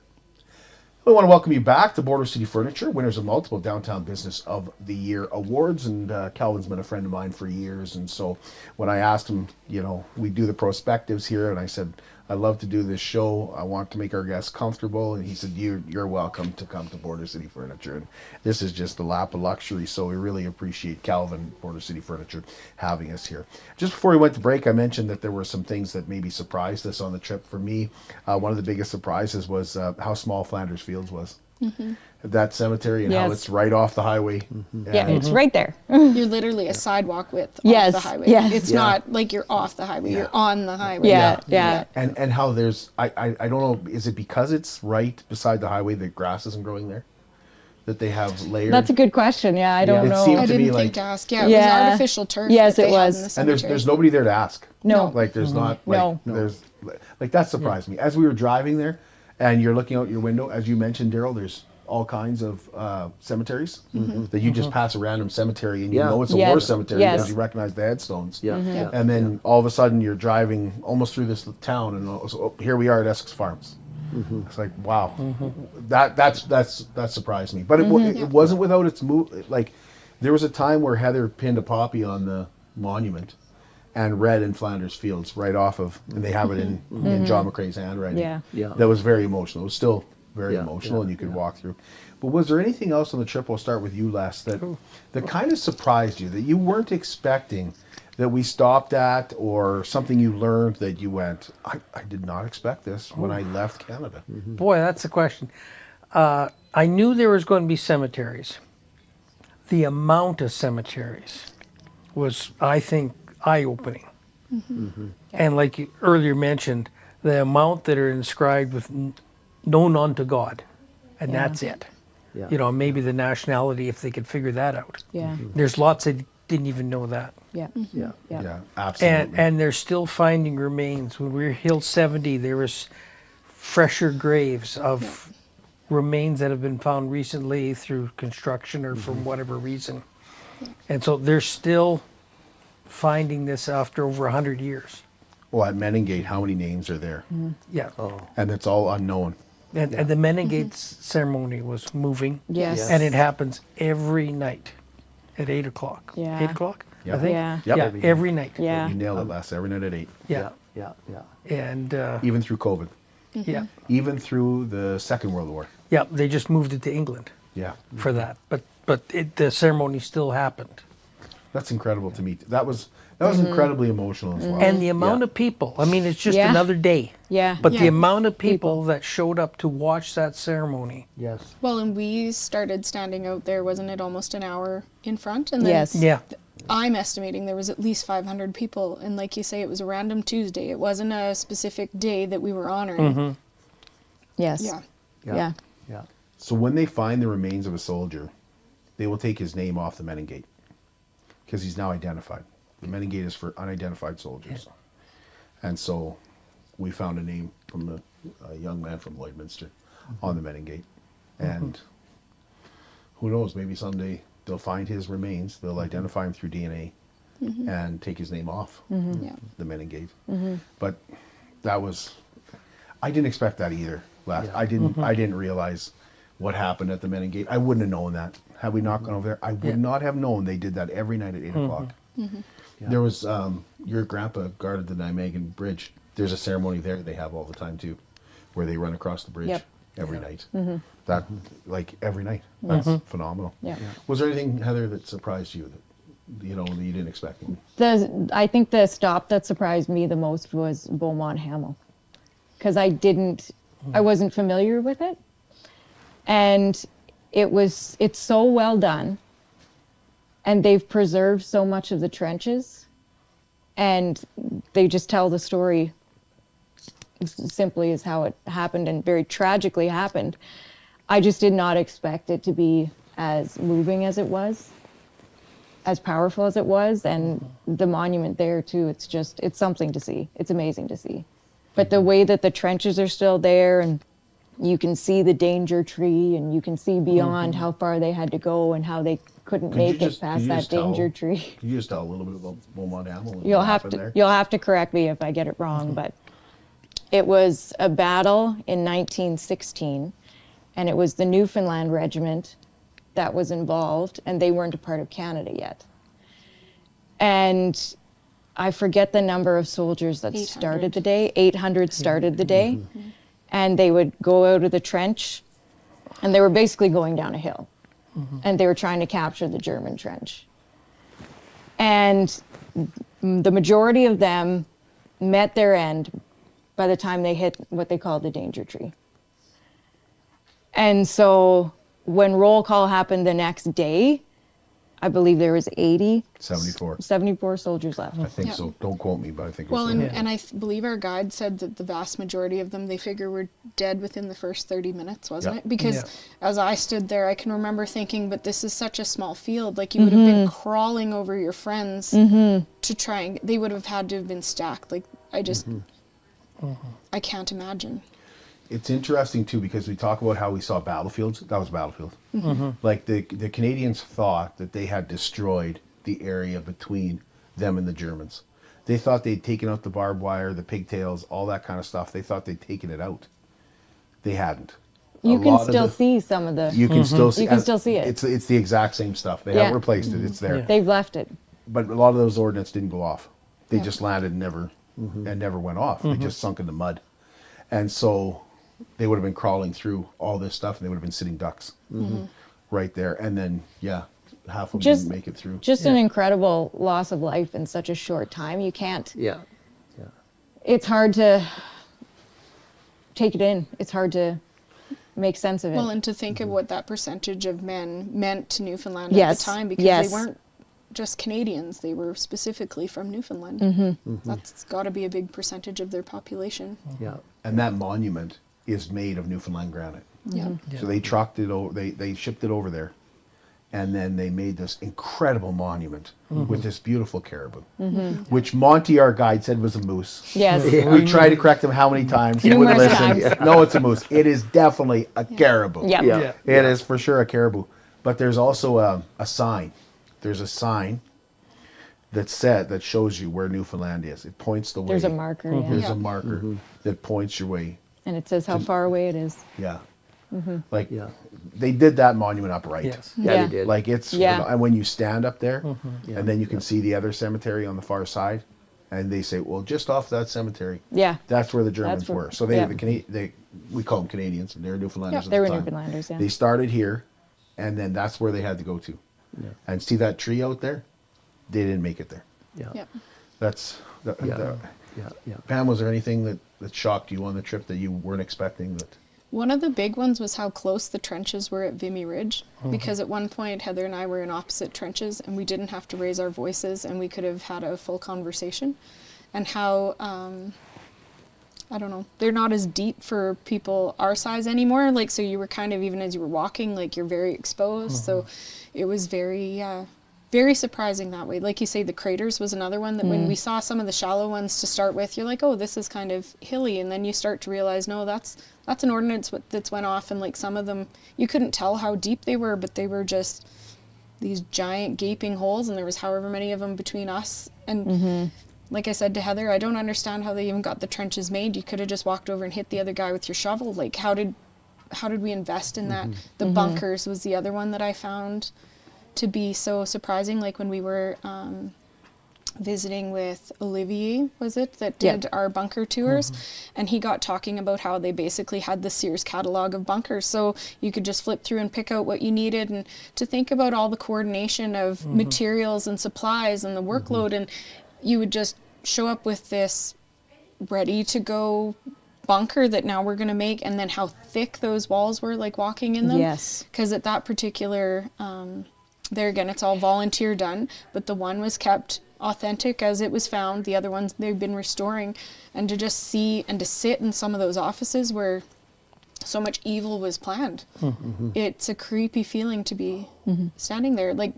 We want to welcome you back to Border City Furniture, winners of multiple Downtown Business of the Year awards. And Calvin's been a friend of mine for years. And so when I asked him, you know, we do the prospectives here, and I said, I love to do this show. I want to make our guests comfortable. And he said, you're welcome to come to Border City Furniture. And this is just the lap of luxury. So we really appreciate Calvin, Border City Furniture, having us here. Just before we went to break, I mentioned that there were some things that maybe surprised us on the trip. For me, one of the biggest surprises was how small Flanders Fields was. Mm-hmm. That cemetery and how Yes. it's right off the highway. Yeah, it's right there. You're literally a sidewalk width Yes, off the highway. yes. It's not like you're off the highway, you're on the highway. Yeah. And how there's, I don't know, is it because it's right beside the highway that grass isn't growing there? That they have layered? That's a good question. Yeah, I don't It know. seemed I to me didn't like, think to ask. Yeah, it was artificial turf. Yes, that it they had was. in the and cemetery. there's nobody there to ask. No. Like there's not, like, No. there's, like that surprised me. As we were driving there, and you're looking out your window, as you mentioned, Darrell, there's all kinds of cemeteries that you just pass a random cemetery and you know it's a war cemetery because you recognize the headstones. And then all of a sudden you're driving almost through this town and here we are at Essex Farms. It's like, wow, that surprised me. But it wasn't without its move. Like, there was a time where Heather pinned a poppy on the monument and read in Flanders Fields right off of, and they have it in John McCrae's handwriting. That was very emotional. It was still very emotional, and you could walk through. But was there anything else on the trip? We'll start with you, Les, that kind of surprised you, that you weren't expecting, that we stopped at, or something you learned that you went, I did not expect this when I left Canada? Boy, that's the question. I knew there was going to be cemeteries. The amount of cemeteries was, I think, eye-opening. And like you earlier mentioned, the amount that are inscribed with known unto God, and that's it. You know, maybe the nationality, if they could figure that out. There's lots that didn't even know that. Absolutely. And they're still finding remains. When we were Hill 70, there was fresher graves of remains that have been found recently through construction or from whatever reason. And so they're still finding this after over 100 years. Well, at Meningate, how many names are there? And it's all unknown. And the Meningate ceremony was moving. Yes. And it happens every night at 8 o'clock. 8 o'clock, I think? Yep. Every night. You nailed it, Les. Every night at 8. And even through COVID. Even through the Second World War. They just moved it to England. For that. But the ceremony still happened. That's incredible to me. That was incredibly emotional as well. And the amount of people, I mean, it's just another day. But the amount of people that showed up to watch that ceremony. Well, and we started standing out there, wasn't it, almost an hour in front? And then I'm estimating there was at least 500 people. And like you say, it was a random Tuesday. It wasn't a specific day that we were honoring. So when they find the remains of a soldier, they will take his name off the Meningate because he's now identified. The Meningate is for unidentified soldiers. And so we found a name from a young man from Lloydminster on the Meningate. And who knows, maybe someday they'll find his remains, they'll identify him through DNA and take his name off the Meningate. But that was, I didn't expect that either. I didn't realize what happened at the Meningate. I wouldn't have known that. Had we not gone over there, I would not have known they did that every night at 8 o'clock. There was, your grandpa guarded the Nijmegen Bridge. There's a ceremony there they have all the time too, where they run across the bridge every night. That, like, every night. That's phenomenal. Was there anything, Heather, that surprised you that you didn't expect? I think the stop that surprised me the most was Beaumont Hamel, because I wasn't familiar with it, and it's so well done. And they've preserved so much of the trenches, and they just tell the story simply as how it happened, and very tragically happened. I just did not expect it to be as moving as it was, as powerful as it was, and the monument there too. It's something to see. It's amazing to see. But the way that the trenches are still there, and you can see the danger tree, and you can see beyond how far they had to go and how they couldn't make it past that danger tree. Can you just tell a little bit about Beaumont Hamel? You'll have to correct me if I get it wrong, but it was a battle in 1916, and it was the Newfoundland Regiment that was involved, and they weren't a part of Canada yet. And I forget the number of soldiers that started the day. 800 started the day. And they would go out of the trench, and they were basically going down a hill. And they were trying to capture the German trench. And the majority of them met their end by the time they hit what they call the danger tree. And so when roll call happened the next day, I believe there was 74 soldiers left. I think so. Don't quote me, but I think it was. Well, and I believe our guide said that the vast majority of them, they figure, were dead within the first 30 minutes, wasn't it? Because as I stood there, I can remember thinking, but this is such a small field. Like, you would have been crawling over your friends to try and, they would have had to have been stacked. Like, I just, I can't imagine. it's interesting too, because we talk about how we saw battlefields. That was a battlefield. Mhm. Like the Canadians thought that they had destroyed the area between them and the Germans. They thought they'd taken out the barbed wire, the pigtails, all that kind of stuff. They thought they'd taken it out. They hadn't. You A can lot of still the- see some of the. You can still see. You can still see it. It's the exact same stuff. They Yeah. haven't replaced it. It's there. Yeah. They've left it. But a lot of those ordnance didn't go off. They Yeah. just landed and never went off. They just sunk in the mud. And so they would have been crawling through all this stuff, and they would have been sitting ducks right there. And then, half of them didn't make it through. Just an incredible loss of life in such a short time. You can't. Yeah. It's hard to take it in. It's hard to make sense of it. Well, and to think of what that percentage of men meant to Newfoundland at Yes, the time, because yes. they weren't just Canadians, they were specifically from Newfoundland. That's got to be a big percentage of their population. Yeah. And that monument is made of Newfoundland granite. Yeah. So they trucked it over, they shipped it over there, and then they made this incredible monument with this beautiful caribou, which Monty, our guide, said was a moose. Yes. We tried to correct him how many times? He wouldn't Numerous listen. times. No, it's a moose. It is definitely a caribou. Yep. Yeah. It is for sure a caribou. But there's also a sign. There's a sign that shows you where Newfoundland is. It points the way. There's a marker, yeah. There's Yeah. a marker that points your way. And it says how far away it is. Yeah. Mm-hmm. Like they did that monument up right. Yes. Yeah, they did. Like it's and when you stand up there, and then you can see the other cemetery on the far side, and they say, well, just off that cemetery, Yeah. that's where the Germans That's where- were. So they yeah. we call them Canadians, and they're Newfoundlanders. at They the were time. Newfoundlanders, yeah. They started here, and then that's where they had to go to. And see that tree out there? They didn't make it there. Yeah. Yep. That's Yeah. Pam, was there anything that shocked you on the trip that you weren't expecting? That One of the big ones was how close the trenches were at Vimy Ridge, because at one point Heather and I were in opposite trenches and we didn't have to raise our voices and we could have had a full conversation. And how, I don't know, they're not as deep for people our size anymore. Like, so you were kind of, even as you were walking, like you're very exposed. So it was very, very surprising that way. Like you say, the craters was another one that when we saw some of the shallow ones to start with, you're like, oh, this is kind of hilly. And then you start to realize, no, that's an ordnance that's went off. And like some of them, you couldn't tell how deep they were, but they were just these giant gaping holes. And there was however many of them between us. And like I said to Heather, I don't understand how they even got the trenches made. You could have just walked over and hit the other guy with your shovel. Like how did we invest in that? The bunkers was the other one that I found to be so surprising. Like when we were visiting with Olivier, was it, that did our bunker tours, and he got talking about how they basically had the Sears catalog of bunkers, so you could just flip through and pick out what you needed. And to think about all the coordination of materials and supplies and the workload, and you would just show up with this ready to go bunker that now we're going to make, and then how thick those walls were, like walking in them. Yes. Because at that particular there again, it's all volunteer done, but the one was kept authentic as it was found. The other ones they've been restoring, and to just see and to sit in some of those offices where so much evil was planned. It's a creepy feeling to be standing there, like,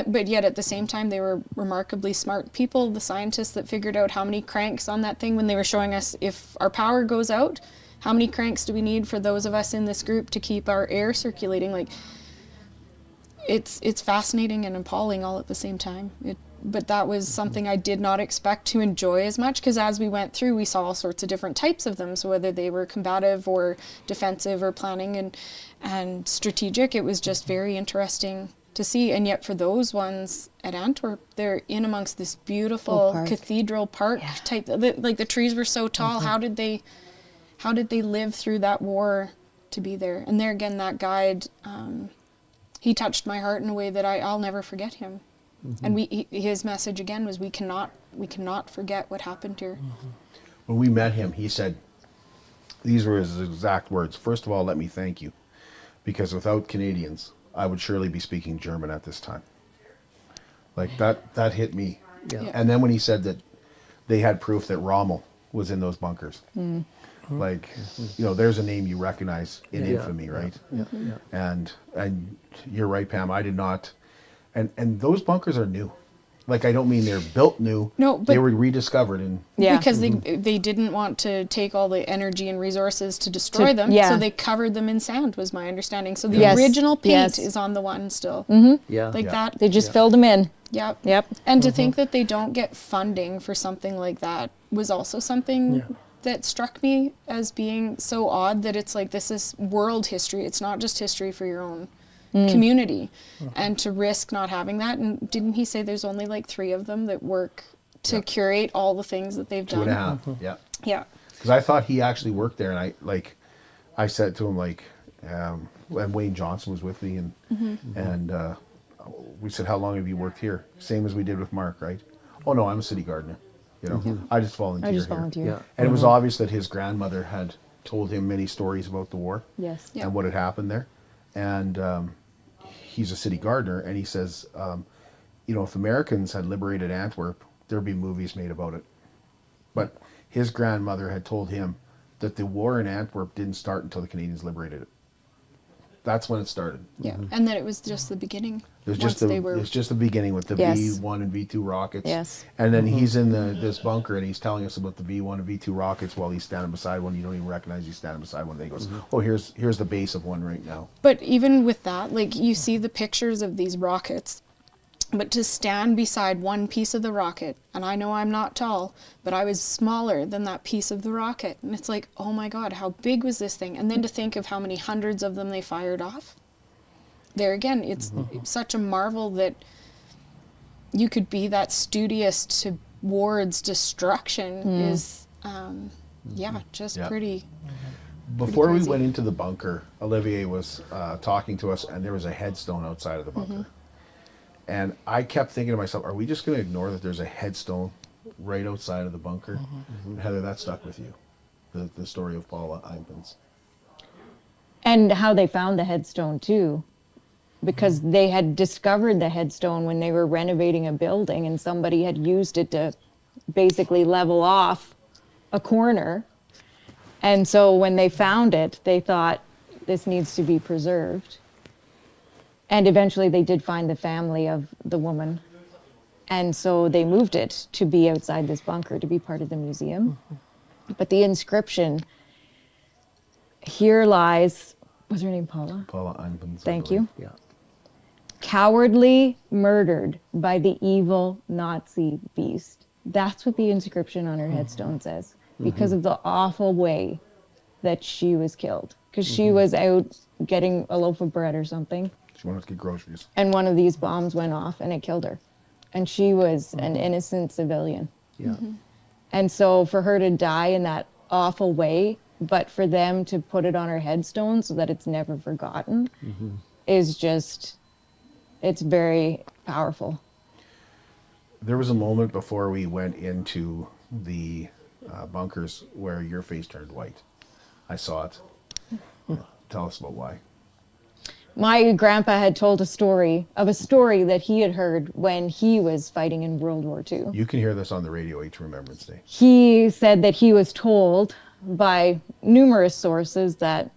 but yet at the same time they were remarkably smart people, the scientists that figured out how many cranks on that thing when they were showing us if our power goes out, how many cranks do we need for those of us in this group to keep our air circulating. Like, it's fascinating and appalling all at the same time. But that was something I did not expect to enjoy as much, because as we went through, we saw all sorts of different types of them. So whether they were combative or defensive or planning and strategic, it was just very interesting to see. And yet for those ones at Antwerp, they're in amongst this beautiful cathedral park type. Like the trees were so tall. How did they live through that war to be there? And there again, that guide, he touched my heart in a way that I'll never forget him. And his message again was we cannot forget what happened here. when we met him, he said, these were his exact words: first of all, let me thank you, because without Canadians, I would surely be speaking German at this time. Like that hit me. Yeah. And then when he said that they had proof that Rommel was in those bunkers, like, you know, there's a name you recognize in infamy, right? And you're right, Pam. I did not. And those bunkers are new. Like, I don't mean they're built new. No, but they were rediscovered and because they didn't want to take all the energy and resources to destroy them, so they covered them in sand. Was my understanding. So the original paint is on the one still. That. They just filled them in. Yep. And to think that they don't get funding for something like that was also something that struck me as being so odd, that it's like, this is world history. It's not just history for your own community. And to risk not having that. And didn't he say there's only like 3 of them that work to curate all the things that they've done? 2.5. Yeah. Because I thought he actually worked there, and I said to him, like, when Wayne Johnson was with me, and we said, how long have you worked here? Same as we did with Mark, right? Oh no, I'm a city gardener. You know, I just volunteer here. And it was obvious that his grandmother had told him many stories about the war. And what had happened there. And he's a city gardener, and he says, you know, if Americans had liberated Antwerp, there'd be movies made about it. But his grandmother had told him that the war in Antwerp didn't start until the Canadians liberated it. That's when it started. And that it was just the beginning. It was just the beginning with the V1 and V2 rockets. And then he's in this bunker, and he's telling us about the V1 and V2 rockets while he's standing beside one. You don't even recognize he's standing beside one. Then he goes, oh, here's the base of one right now. But even with that, like, you see the pictures of these rockets, but to stand beside one piece of the rocket, and I know I'm not tall, but I was smaller than that piece of the rocket. And it's like, oh my God, how big was this thing? And then to think of how many hundreds of them they fired off. There again, it's such a marvel that you could be that studious towards destruction is, pretty. Before we went into the bunker, Olivier was talking to us, and there was a headstone outside of the bunker. And I kept thinking to myself, are we just going to ignore that there's a headstone right outside of the bunker? Heather, that stuck with you, the story of Paula Eimpens. And how they found the headstone too, because they had discovered the headstone when they were renovating a building, and somebody had used it to basically level off a corner. And so when they found it, they thought, this needs to be preserved. And eventually they did find the family of the woman. And so they moved it to be outside this bunker, to be part of the museum. But the inscription, here lies, was her name Paula? Paula Eimpens. Thank you. Cowardly murdered by the evil Nazi beast. That's what the inscription on her headstone says, because of the awful way that she was killed. Because she was out getting a loaf of bread or something. She wanted to get groceries. And one of these bombs went off and it killed her. And she was an innocent civilian. And so for her to die in that awful way, but for them to put it on her headstone so that it's never forgotten, is just, it's very powerful. There was a moment before we went into the bunkers where your face turned white. I saw it. Tell us about why. My grandpa had told a story that he had heard when he was fighting in World War II. You can hear this on the radio each Remembrance Day. He said that he was told by numerous sources that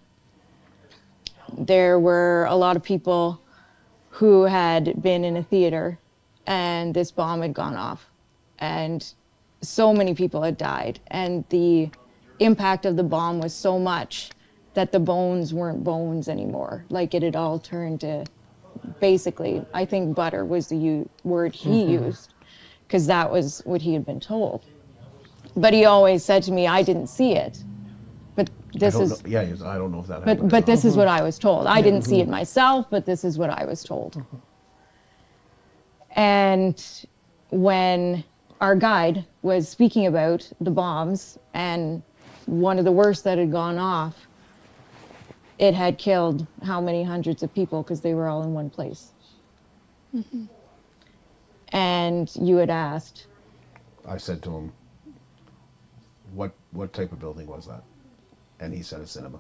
there were a lot of people who had been in a theater and this bomb had gone off and so many people had died, and the impact of the bomb was so much that the bones weren't bones anymore. Like, it had all turned to, basically, I think butter was the word he used, because that was what he had been told. But he always said to me, I didn't see it. But this is... I don't know if that happened. But this is what I was told. I didn't see it myself, but this is what I was told. And when our guide was speaking about the bombs and one of the worst that had gone off, it had killed how many hundreds of people because they were all in one place. And you had asked. I said to him, what type of building was that? And he said a cinema.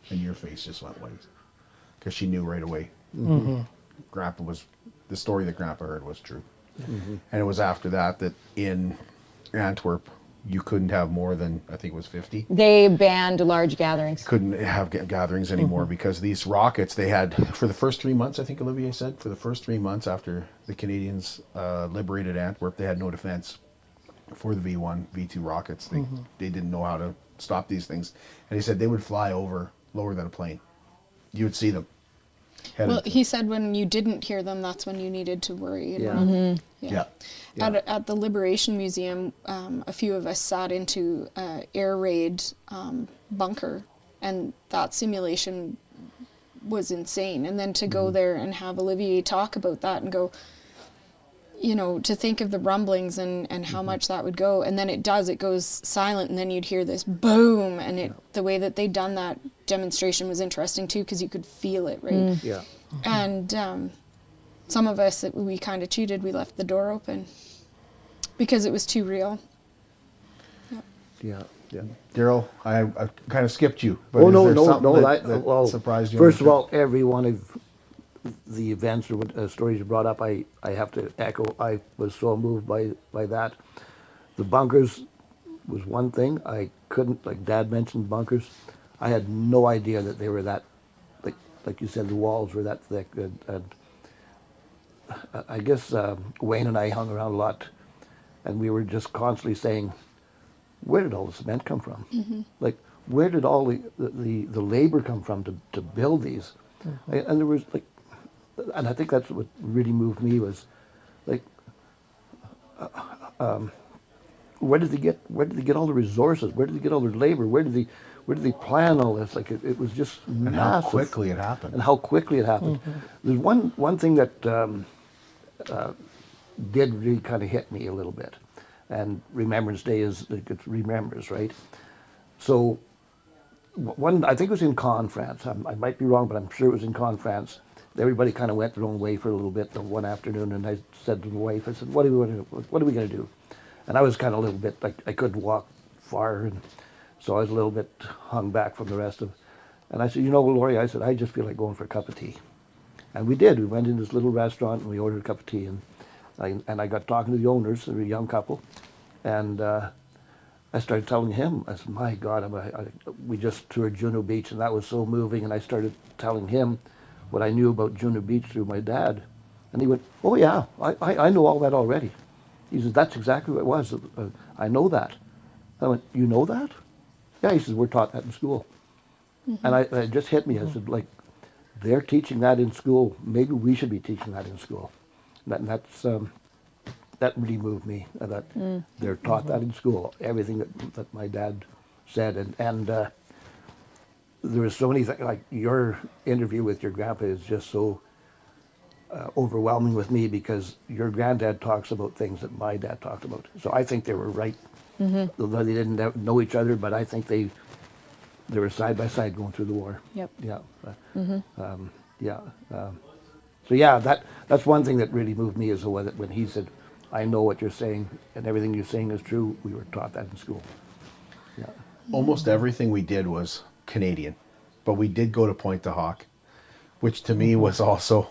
And your face just went white. Because she knew right away. Grandpa was, the story that Grandpa heard was true. And it was after that in Antwerp, you couldn't have more than, I think it was 50. They banned large gatherings. Couldn't have gatherings anymore because these rockets they had for the first 3 months, I think Olivier said, for the first 3 months after the Canadians liberated Antwerp, they had no defense for the V1, V2 rockets. They didn't know how to stop these things. And he said they would fly over lower than a plane. You would see them. Well, he said when you didn't hear them, that's when you needed to worry. Yeah. Yeah. At the Liberation Museum, a few of us sat into air raid bunker, and that simulation was insane. And then to go there and have Olivier talk about that and go, you know, to think of the rumblings and how much that would go. And then it goes silent, and then you'd hear this boom. And the way that they'd done that demonstration was interesting too, because you could feel it, right? Yeah. And some of us, we kind of cheated. We left the door open because it was too real. Yeah. Darrell, I kind of skipped you. But No. That surprised you. First of all, every one of the events or stories you brought up, I have to echo. I was so moved by that. The bunkers was one thing. I couldn't, like Dad mentioned, bunkers. I had no idea that they were that, like you said, the walls were that thick. And I guess Wayne and I hung around a lot, and we were just constantly saying, where did all the cement come from? Like, where did all the labor come from to build these? And there was like, and I think that's what really moved me was, like, where did they get all the resources? Where did they get all their labor? Where did they plan all this? Like it was just and massive. how quickly it happened. There's one thing that did really kind of hit me a little bit, and Remembrance Day is it's remembers, right? So I think it was in Caen, France. I might be wrong, but I'm sure it was in Caen, France. Everybody kind of went their own way for a little bit one afternoon, and I said to my wife, I said, what are we going to do? And I was kind of a little bit, like, I couldn't walk far, and so I was a little bit hung back from the rest of. And I said, you know, Laurie, I said, I just feel like going for a cup of tea. And we did. We went in this little restaurant, and we ordered a cup of tea, and I got talking to the owners, they were a young couple, and I started telling him, I said, my God, we just toured Juno Beach, and that was so moving, and I started telling him what I knew about Juno Beach through my dad. And he went, oh yeah, I know all that already. He says, that's exactly what it was. I know that. I went, you know that? Yeah, he says, we're taught that in school. And it just hit me. I said, like, they're teaching that in school. Maybe we should be teaching that in school. That really moved me, that they're taught that in school, everything that my dad said. And there was so many things, like your interview with your grandpa is just so overwhelming with me, because your granddad talks about things that my dad talked about. So I think they were right. Although they didn't know each other, but I think they were side by side going through the war. Yep. Yeah. So yeah, that's one thing that really moved me, is when he said, I know what you're saying, and everything you're saying is true. We were taught that in school. Yeah. Almost everything we did was Canadian, but we did go to Pointe du Hoc, which to me was also,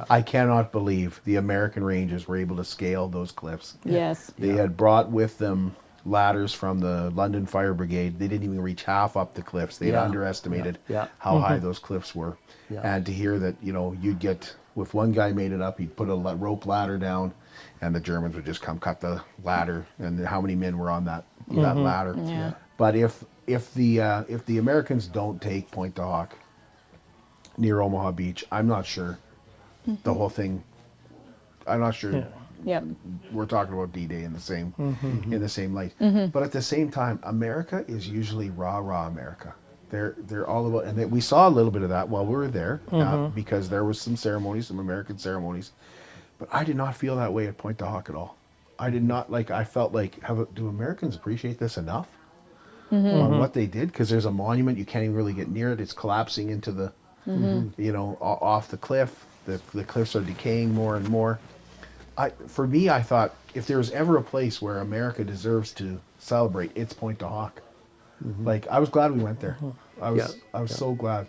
I cannot believe the American Rangers were able to scale those cliffs. Yes. They had brought with them ladders from the London Fire Brigade. They didn't even reach half up the cliffs. They had underestimated how high those cliffs were. And to hear that, you know, you'd get, if one guy made it up, he'd put a rope ladder down, and the Germans would just come cut the ladder, and how many men were on that ladder. Yeah. But if the Americans don't take Pointe du Hoc near Omaha Beach, I'm not sure the whole thing. I'm not sure. Yep. We're talking about D-Day in the same light. But at the same time, America is usually rah America. They're all about, and we saw a little bit of that while we were there, because there was some ceremonies, some American ceremonies. But I did not feel that way at Pointe du Hoc at all. I did not I felt like, do Americans appreciate this enough on what they did? Because there's a monument, you can't even really get near it. It's collapsing into the, you know, off the cliff. The cliffs are decaying more and more. For me, I thought, if there was ever a place where America deserves to celebrate, it's Pointe du Hoc. Like, I was glad we went there. I was so glad.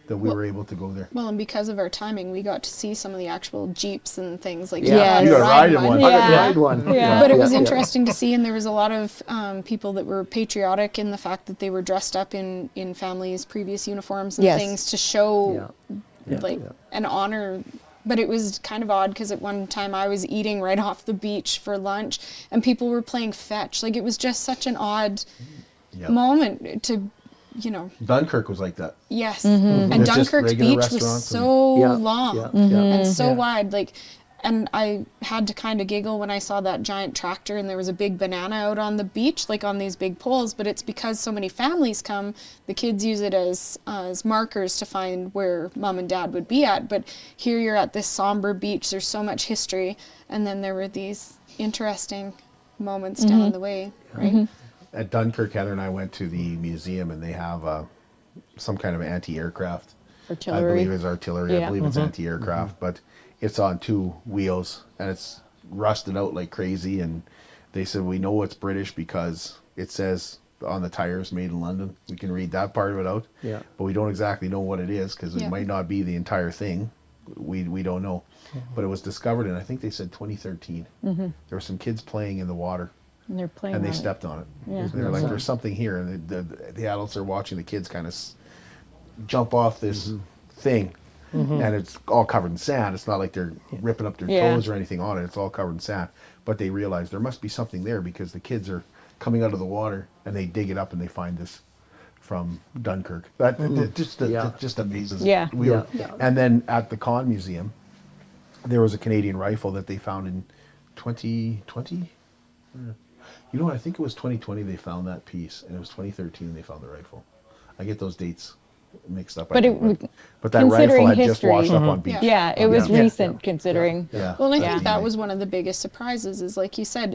that we were able to go there. Well, and because of our timing, we got to see some of the actual Jeeps and things like Yeah. that. You got to ride in one. Ride one. Yeah. But it was interesting to see, and there was a lot of people that were patriotic in the fact that they were dressed up in families' previous uniforms and Yes. things to show an honor. But it was kind of odd because at one time I was eating right off the beach for lunch and people were playing fetch. Like it was just such an odd moment to, Dunkirk was like that. Yes. Mm-hmm. And It's just Dunkirk's regular beach was restaurants so long and so Yeah. wide. Like, and I had to kind of giggle when I saw that giant tractor and there was a big banana out on the beach, like on these big poles. But it's because so many families come, the kids use it as markers to find where mom and dad would be at. But here you're at this somber beach. There's so much history. And then there were these interesting moments down the way, right? At Dunkirk, Heather and I went to the museum, and they have some kind of anti-aircraft. Artillery. I believe it's artillery. Yeah. I believe it's anti-aircraft, but it's on 2 wheels, and it's rusted out like crazy. And they said, we know it's British because it says on the tires, made in London. We can read that part of it out, but we don't exactly know what it is because it might not be the entire thing. We don't know. But it was discovered in, I think they said 2013. There were some kids playing in the water. And they're playing And they on it. stepped on it. Yeah. They're like, there's something here. And the adults are watching the kids kind of jump off this thing. And it's all covered in sand. It's not like they're ripping up their toes or anything on it. It's all covered in sand. But they realize there must be something there because the kids are coming out of the water and they dig it up and they find this from Dunkirk. That just amazes. Yeah. And then at the Con Museum, there was a Canadian rifle that they found in 2020. You know what? I think it was 2020 they found that piece, and it was 2013 they found the rifle. I get those dates mixed up. But but that rifle had just washed up on beach. Yeah, it was recent considering. Yeah. Well, and I think that was one of the biggest surprises is, like you said,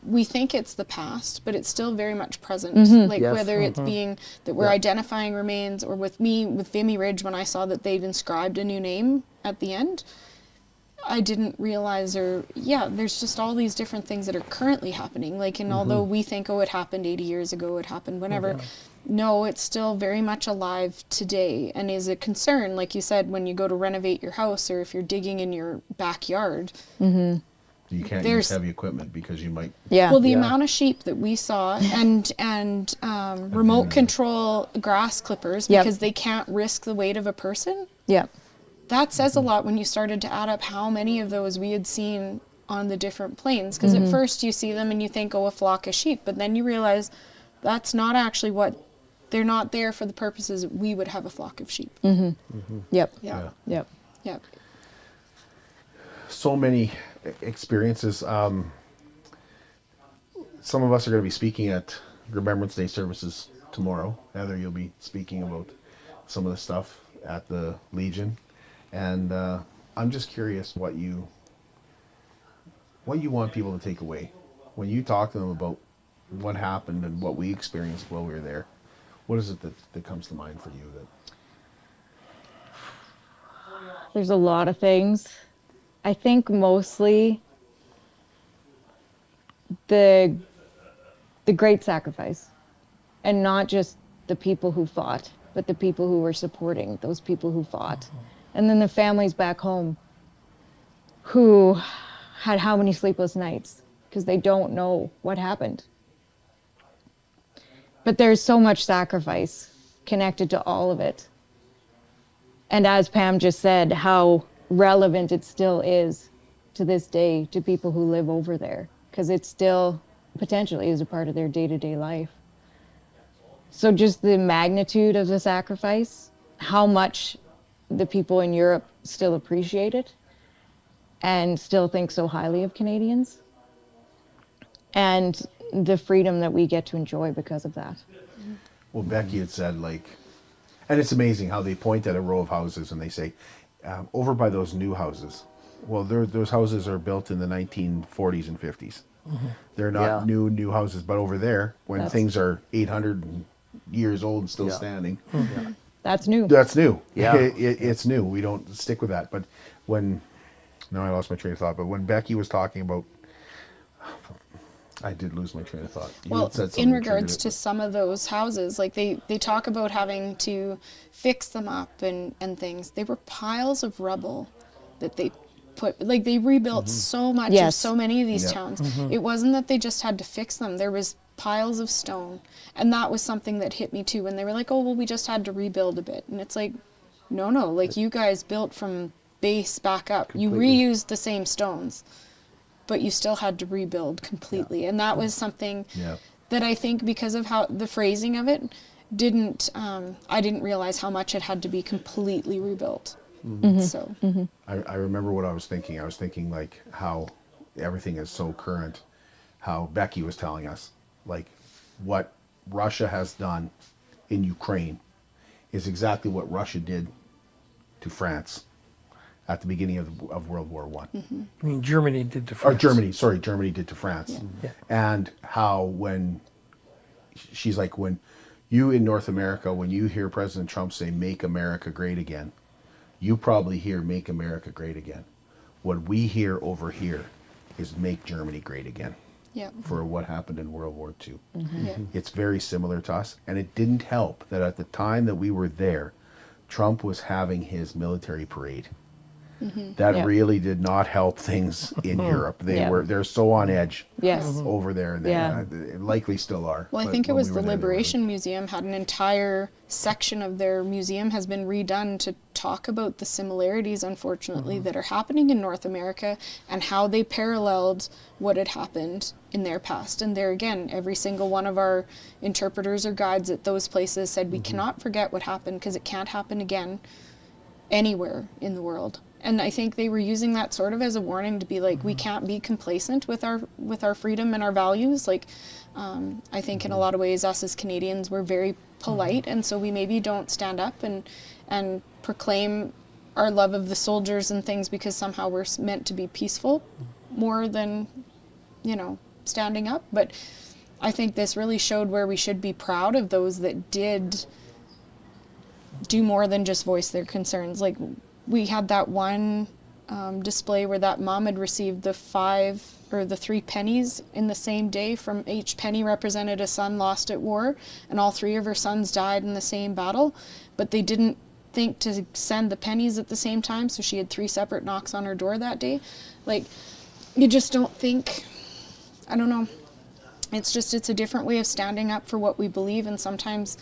we think it's the past, but it's still very much present. Like whether it's being that we're identifying remains, or with Vimy Ridge, when I saw that they'd inscribed a new name at the end, I didn't realize, there's just all these different things that are currently happening. Like, and although we think, it happened 80 years ago, it happened whenever, no, it's still very much alive today and is a concern. Like you said, when you go to renovate your house or if you're digging in your backyard. You can't use heavy equipment because you might. Yeah. Well, the amount of sheep that we saw and remote control grass clippers because they can't risk the weight of a person. Yeah. That says a lot when you started to add up how many of those we had seen on the different plains. Because at first you see them and you think, a flock of sheep. But then you realize that's not actually they're not there for the purposes that we would have a flock of sheep. Yep. Yeah. Yep. Yep. So many experiences. Some of us are going to be speaking at Remembrance Day services tomorrow. Heather, you'll be speaking about some of the stuff at the Legion. And I'm just curious what you want people to take away when you talk to them about what happened and what we experienced while we were there. What is it that comes to mind for you? There's a lot of things. I think mostly the great sacrifice, and not just the people who fought, but the people who were supporting those people who fought. And then the families back home who had how many sleepless nights because they don't know what happened. But there's so much sacrifice connected to all of it. And as Pam just said, how relevant it still is to this day to people who live over there, because it still potentially is a part of their day-to-day life. So just the magnitude of the sacrifice, how much the people in Europe still appreciate it and still think so highly of Canadians, and the freedom that we get to enjoy because of that. Well, Becky had said, and it's amazing how they point at a row of houses and they say, over by those new houses, well, those houses are built in the 1940s and 50s. They're not new houses, but over there, when things are 800 years old and still standing, that's new. That's new. Yeah, it's new. We don't stick with that. But now I lost my train of thought. But when Becky was talking about I did lose my train of thought. You Well, had said something in that triggered regards it, to some of those houses, like they talk about having to fix them up and things. They were piles of rubble that they put, like they rebuilt so much of Yes. so many of these Yeah. towns. It wasn't that they just had to fix them. There was piles of stone. And that was something that hit me too when they were like, oh, well, we just had to rebuild a bit. And it's like, no, like you guys built from base back up. Completely. You reused the same stones, but you still had to rebuild completely. And that was something Yeah. that I think because of how the phrasing of it I didn't realize how much it had to be completely rebuilt. So I remember what I was thinking. I was thinking like how everything is so current. How Becky was telling us, like what Russia has done in Ukraine is exactly what Russia did to France at the beginning of World War One. I mean, Germany did to Or France. Germany did to France. Yeah. And how when she's like, when you in North America, when you hear President Trump say, make America great again, you probably hear make America great again. What we hear over here is make Germany great again. yeah. For what happened in World War II. Yeah. It's very similar to us. And it didn't help that at the time that we were there, Trump was having his military parade. That Yeah. really did not help things in Europe. They're so on edge Yes. over there, and they Yeah. likely still are. Well, I But think it when was we the were there, they were. Liberation Museum had an entire section of their museum has been redone to talk about the similarities, unfortunately, that are happening in North America and how they paralleled what had happened in their past. And there again, every single one of our interpreters or guides at those places said we cannot forget what happened because it can't happen again anywhere in the world. And I think they were using that sort of as a warning to be like, we can't be complacent with our freedom and our values. Like, I think in a lot of ways, us as Canadians, we're very polite, and so we maybe don't stand up and proclaim our love of the soldiers and things because somehow we're meant to be peaceful more than, standing up. But I think this really showed where we should be proud of those that did do more than just voice their concerns. Like, we had that one display where that mom had received the 3 pennies in the same day. From each penny represented a son lost at war, and all 3 of her sons died in the same battle, but they didn't think to send the pennies at the same time, so she had 3 separate knocks on her door that day. Like, you just don't think, I don't know, it's a different way of standing up for what we believe, and sometimes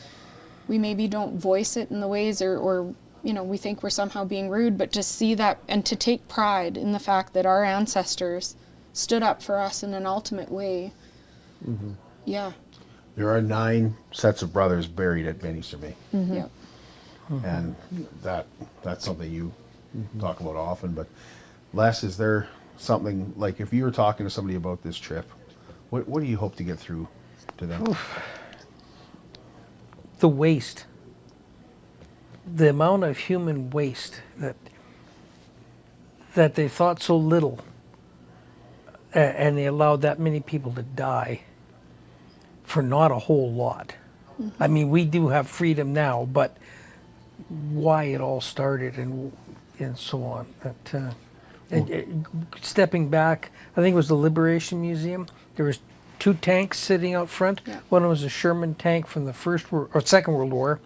we maybe don't voice it in the ways or we think we're somehow being rude, but to see that and to take pride in the fact that our ancestors stood up for us in an ultimate way. Yeah. There are 9 sets of brothers buried at Benny Survey. Yep. And that's something you talk about often. But Les, is there something, like if you were talking to somebody about this trip, what do you hope to get through to them? The waste. The amount of human waste that they thought so little, and they allowed that many people to die for not a whole lot. I mean, we do have freedom now, but why it all started and so on. Stepping back, I think it was the Liberation Museum. There was 2 tanks sitting out front. Yeah. One was a Sherman tank from the Second World War.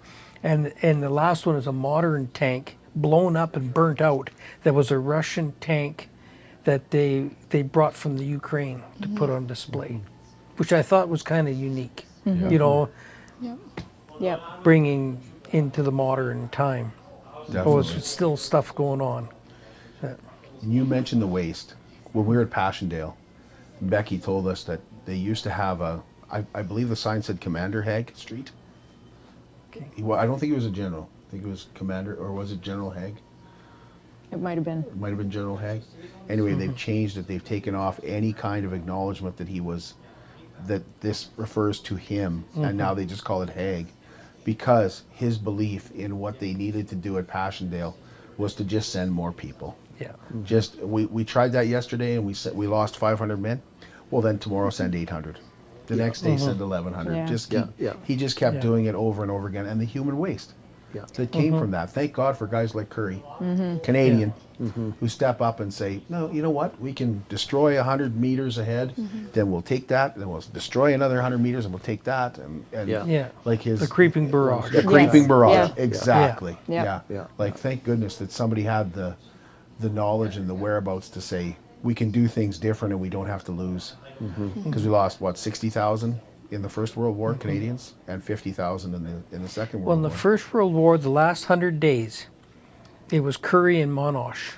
And the last one is a modern tank, blown up and burnt out. That was a Russian tank that they brought from the Ukraine to put on display, which I thought was kind of unique. Yep. Bringing into the modern time. Definitely. Oh, it's still stuff going on. You mentioned the waste. When we were at Passchendaele, Becky told us that they used to have I believe the sign said Commander Haig Street. Okay. I don't think it was a general. I think it was Commander, or was it General Haig? It might have been. It might have been General Haig. Anyway, they've changed it. They've taken off any kind of acknowledgement that this refers to him, and now they just call it Haig, because his belief in what they needed to do at Passchendaele was to just send more people. Yeah. Just we tried that yesterday, and we lost 500 men. Well, then tomorrow send 800. The next day send 1,100. Yeah. Just keep, he just kept doing it over and over again, and the human waste. that came from that. Thank God for guys like Curry, Canadian, who step up and say, no, you know what? We can destroy 100 meters ahead, then we'll take that, then we'll destroy another 100 meters and we'll take that. And like the creeping barrage. The creeping barrage, Yeah. exactly. Yeah. Like, thank goodness that somebody had the knowledge and the whereabouts to say, we can do things different and we don't have to lose. Because we lost, what, 60,000 in the First World War, Canadians, and 50,000 in the Second World War. Well, in the First World War, the last 100 days, it was Curry and Monash.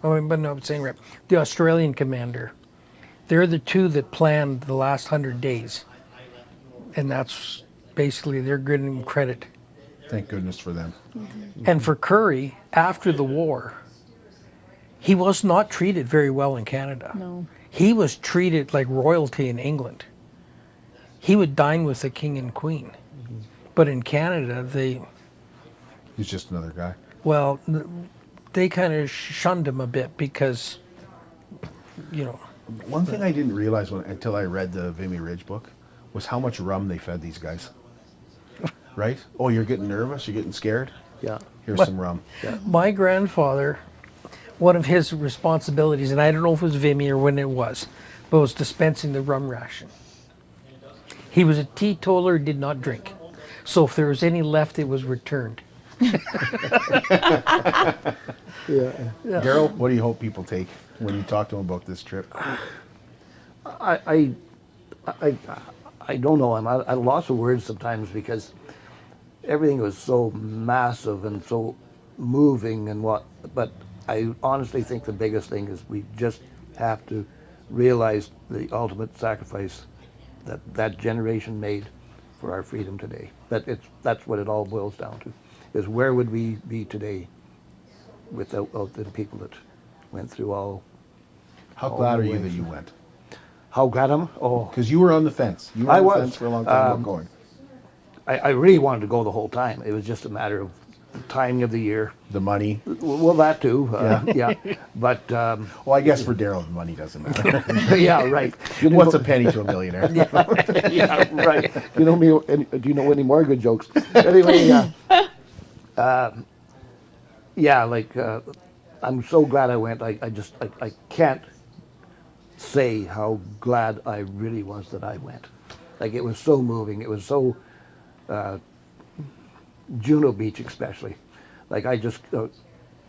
Oh, but no, I'm saying right. The Australian commander. They're the two that planned the last 100 days. And that's basically, they're giving them credit. Thank goodness for them. And for Curry, after the war, he was not treated very well in Canada. No. He was treated like royalty in England. He would dine with the king and queen. But in Canada, He's just another guy. well, they kind of shunned him a bit because, you know. One thing I didn't realize until I read the Vimy Ridge book was how much rum they fed these guys. Right? Oh, you're getting nervous? You're getting scared? Yeah. Here's some rum. My grandfather, one of his responsibilities, and I don't know if it was Vimy or when it was, but was dispensing the rum ration. He was a teetotaler, did not drink. So if there was any left, it was returned. Darrell, what do you hope people take when you talk to them about this trip? I don't know. I'm at a loss of words sometimes because everything was so massive and so moving but I honestly think the biggest thing is we just have to realize the ultimate sacrifice that generation made for our freedom today. That's what it all boils down to, is where would we be today without the people that went through all. How glad are you that you went? How glad am I? Oh, because you were on the fence. You were on the fence for a long time about going. I really wanted to go the whole time. It was just a matter of the timing of the year. The money. Well, that too. Yeah. But well, I guess for Darrell, the money doesn't matter. Yeah, right. What's a penny to a millionaire? Yeah, right. Do you know any more good jokes? Anyway, I'm so glad I went. I can't say how glad I really was that I went. Like, it was so moving. It was so Juno Beach especially. Like, I just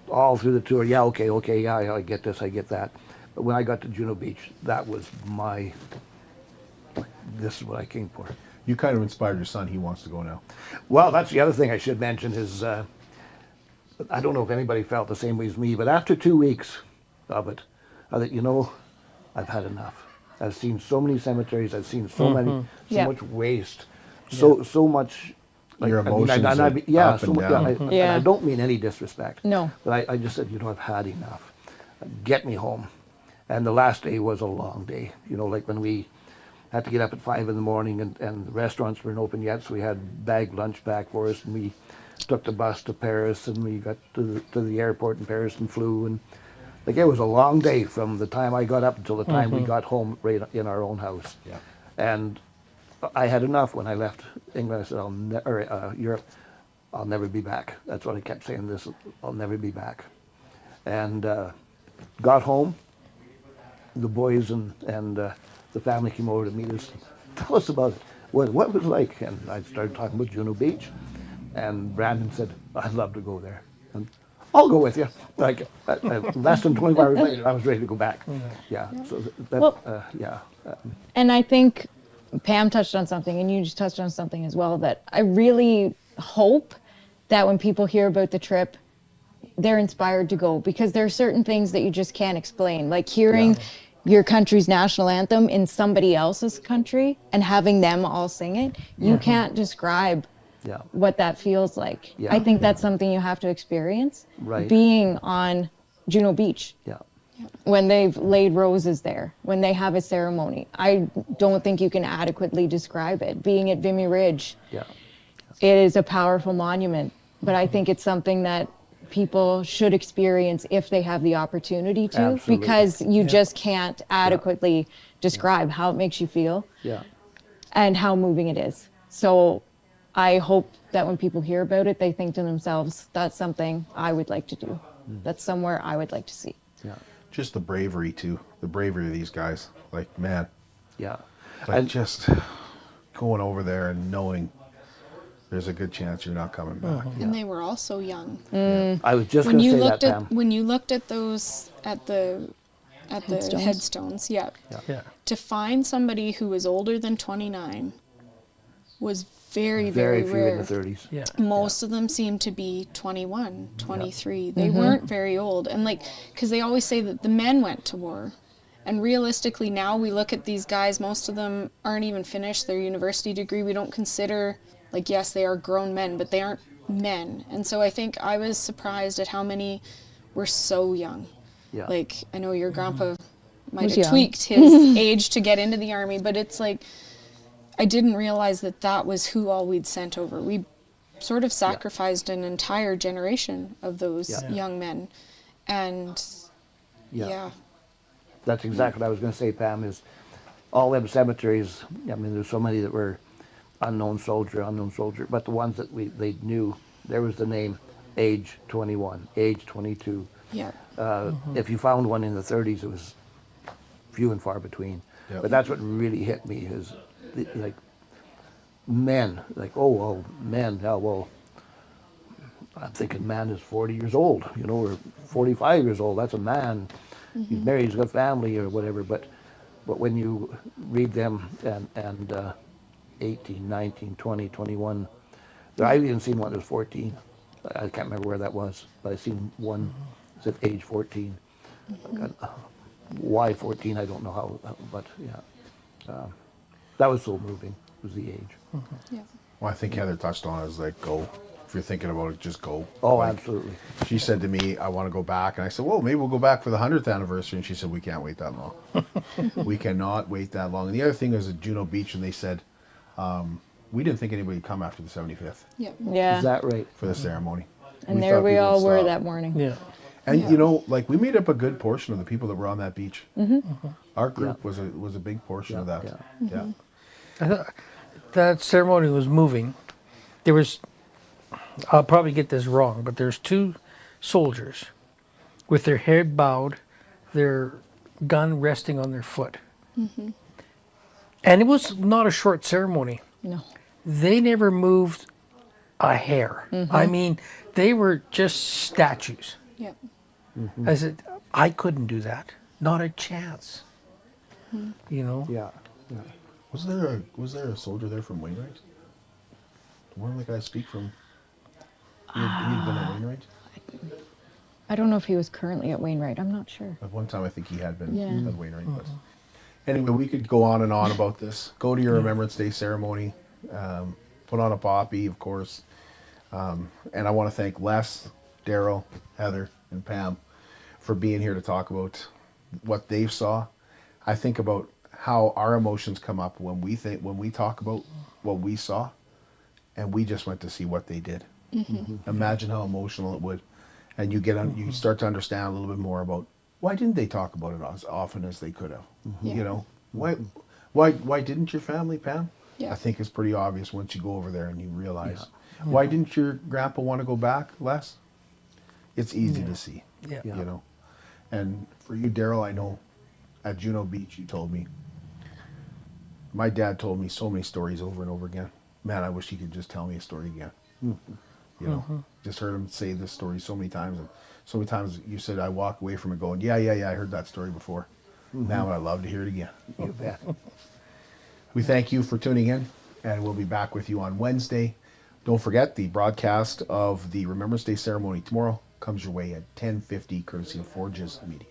all through the tour, okay, yeah, I get this, I get that. But when I got to Juno Beach, that was this is what I came for. You kind of inspired your son. He wants to go now. Well, that's the other thing I should mention is, I don't know if anybody felt the same way as me, but after 2 weeks of it, I thought, I've had enough. I've seen so many cemeteries. I've seen so much waste, so much. Your emotions up and down. And I don't mean any disrespect. No. But I just said, I've had enough. Get me home. And the last day was a long day. Like when we had to get up at 5 in the morning and the restaurants weren't open yet, so we had bagged lunch back for us, and we took the bus to Paris, and we got to the airport in Paris and flew, and it was a long day from the time I got up until the time we got home right in our own house. Yeah. And I had enough when I left England. I said, Europe, I'll never be back. That's what I kept saying, I'll never be back. And got home, the boys and the family came over to meet us. Tell us about it. What it was like. And I started talking about Juno Beach. And Brandon said, I'd love to go there. And I'll go with you. Like, less than 24 hours later, I was ready to go back. Yeah. So and I think Pam touched on something, and you just touched on something as well, that I really hope that when people hear about the trip, they're inspired to go, because there are certain things that you just can't explain. Like hearing your country's national anthem in somebody else's country and having them all sing it, you can't describe what that feels like. I think that's something you have to experience. Right. Being on Juno Beach. Yeah. When they've laid roses there, when they have a ceremony. I don't think you can adequately describe it. Being at Vimy Ridge, it is a powerful monument, but I think it's something that people should experience if they have the opportunity to. Absolutely. Because you just can't adequately describe how it makes you feel and how moving it is. So I hope that when people hear about it, they think to themselves, that's something I would like to do. That's somewhere I would like to see. Yeah. Just the bravery too. The bravery of these guys. Like, man. Yeah. Like And just going over there and knowing there's a good chance you're not coming back. And they were all so young. I was just going to say that, Pam. When you looked at those at the headstones, yeah. To find somebody who was older than 29 was very, very few rare. in the 30s. Yeah. Most of them seemed to be 21, 23. They weren't very old. And like, because they always say that the men went to war. And realistically now we look at these guys, most of them aren't even finished their university degree. We don't consider, like, yes, they are grown men, but they aren't men. And so I think I was surprised at how many were so young. Yeah. Like, I know your grandpa might Was have young. tweaked his age to get into the army, but it's like, I didn't realize that that was who all we'd sent over. We sort of sacrificed an entire generation of those young men. And yeah. That's exactly what I was going to say, Pam, is all them cemeteries, I mean, there's so many that were unknown soldier, but the ones that they knew, there was the name age 21, age 22. Yeah. If you found one in the 30s, it was few and far between. Yep. But that's what really hit me is, like, men, like, oh, men, yeah, well, I'm thinking man is 40 years old, you know, or 45 years old, that's a man. He's married, he's got a family or whatever, but when you read them and 18, 19, 20, 21, I've even seen one that was 14. I can't remember where that was, but I've seen one that's at age 14. Why 14, I don't know how, but yeah. That was so moving, was the age. Yeah. Well, I think Heather touched on it as like, go. If you're thinking about it, just go. Oh, Like, absolutely. She said to me, I want to go back. And I said, well, maybe we'll go back for the 100th anniversary. And she said, we can't wait that long. We cannot wait that long. And the other thing was at Juno Beach, and they said, we didn't think anybody would come after the 75th Yeah. Yeah. Is that right? for the ceremony. And there thought we people all would were stop. that morning. Yeah. And you know, like we made up a good portion of the people that were on that beach. Our group was a big portion of that. Yeah. I thought that ceremony was moving. There was, I'll probably get this wrong, but there's two soldiers with their head bowed, their gun resting on their foot. And it was not a short ceremony. No. They never moved a hair. I mean, they were just statues. Yeah. I said, I couldn't do that. Not a chance. You know? Yeah. Was there a soldier there from Wainwright? One of the guys speak from. He'd been at Wainwright. I don't know if he was currently at Wainwright. I'm not sure. At one time, I think he had been Yeah. at Wainwright. But anyway, we could go on and on about this. Go to your Remembrance Day ceremony. Put on a poppy, of course. And I want to thank Les, Darrell, Heather, and Pam for being here to talk about what they saw. I think about how our emotions come up when we talk about what we saw, and we just went to see what they did. Imagine how emotional it would, and you start to understand a little bit more about why didn't they talk about it as often as they could have. You know, why didn't your family, Pam? Yeah. I think it's pretty obvious once you go over there and you realize. Why didn't your grandpa want to go back, Les? It's easy to see. Yeah. You know, and for you, Darrell, I know at Juno Beach you told me. My dad told me so many stories over and over again. Man, I wish he could just tell me a story again. You know, just heard him say this story so many times, and so many times you said I walk away from it going, yeah, I heard that story before. Now I'd love to hear it again. You bet. We thank you for tuning in, and we'll be back with you on Wednesday. Don't forget, the broadcast of the Remembrance Day ceremony tomorrow comes your way at 10:50, courtesy of Forges Media.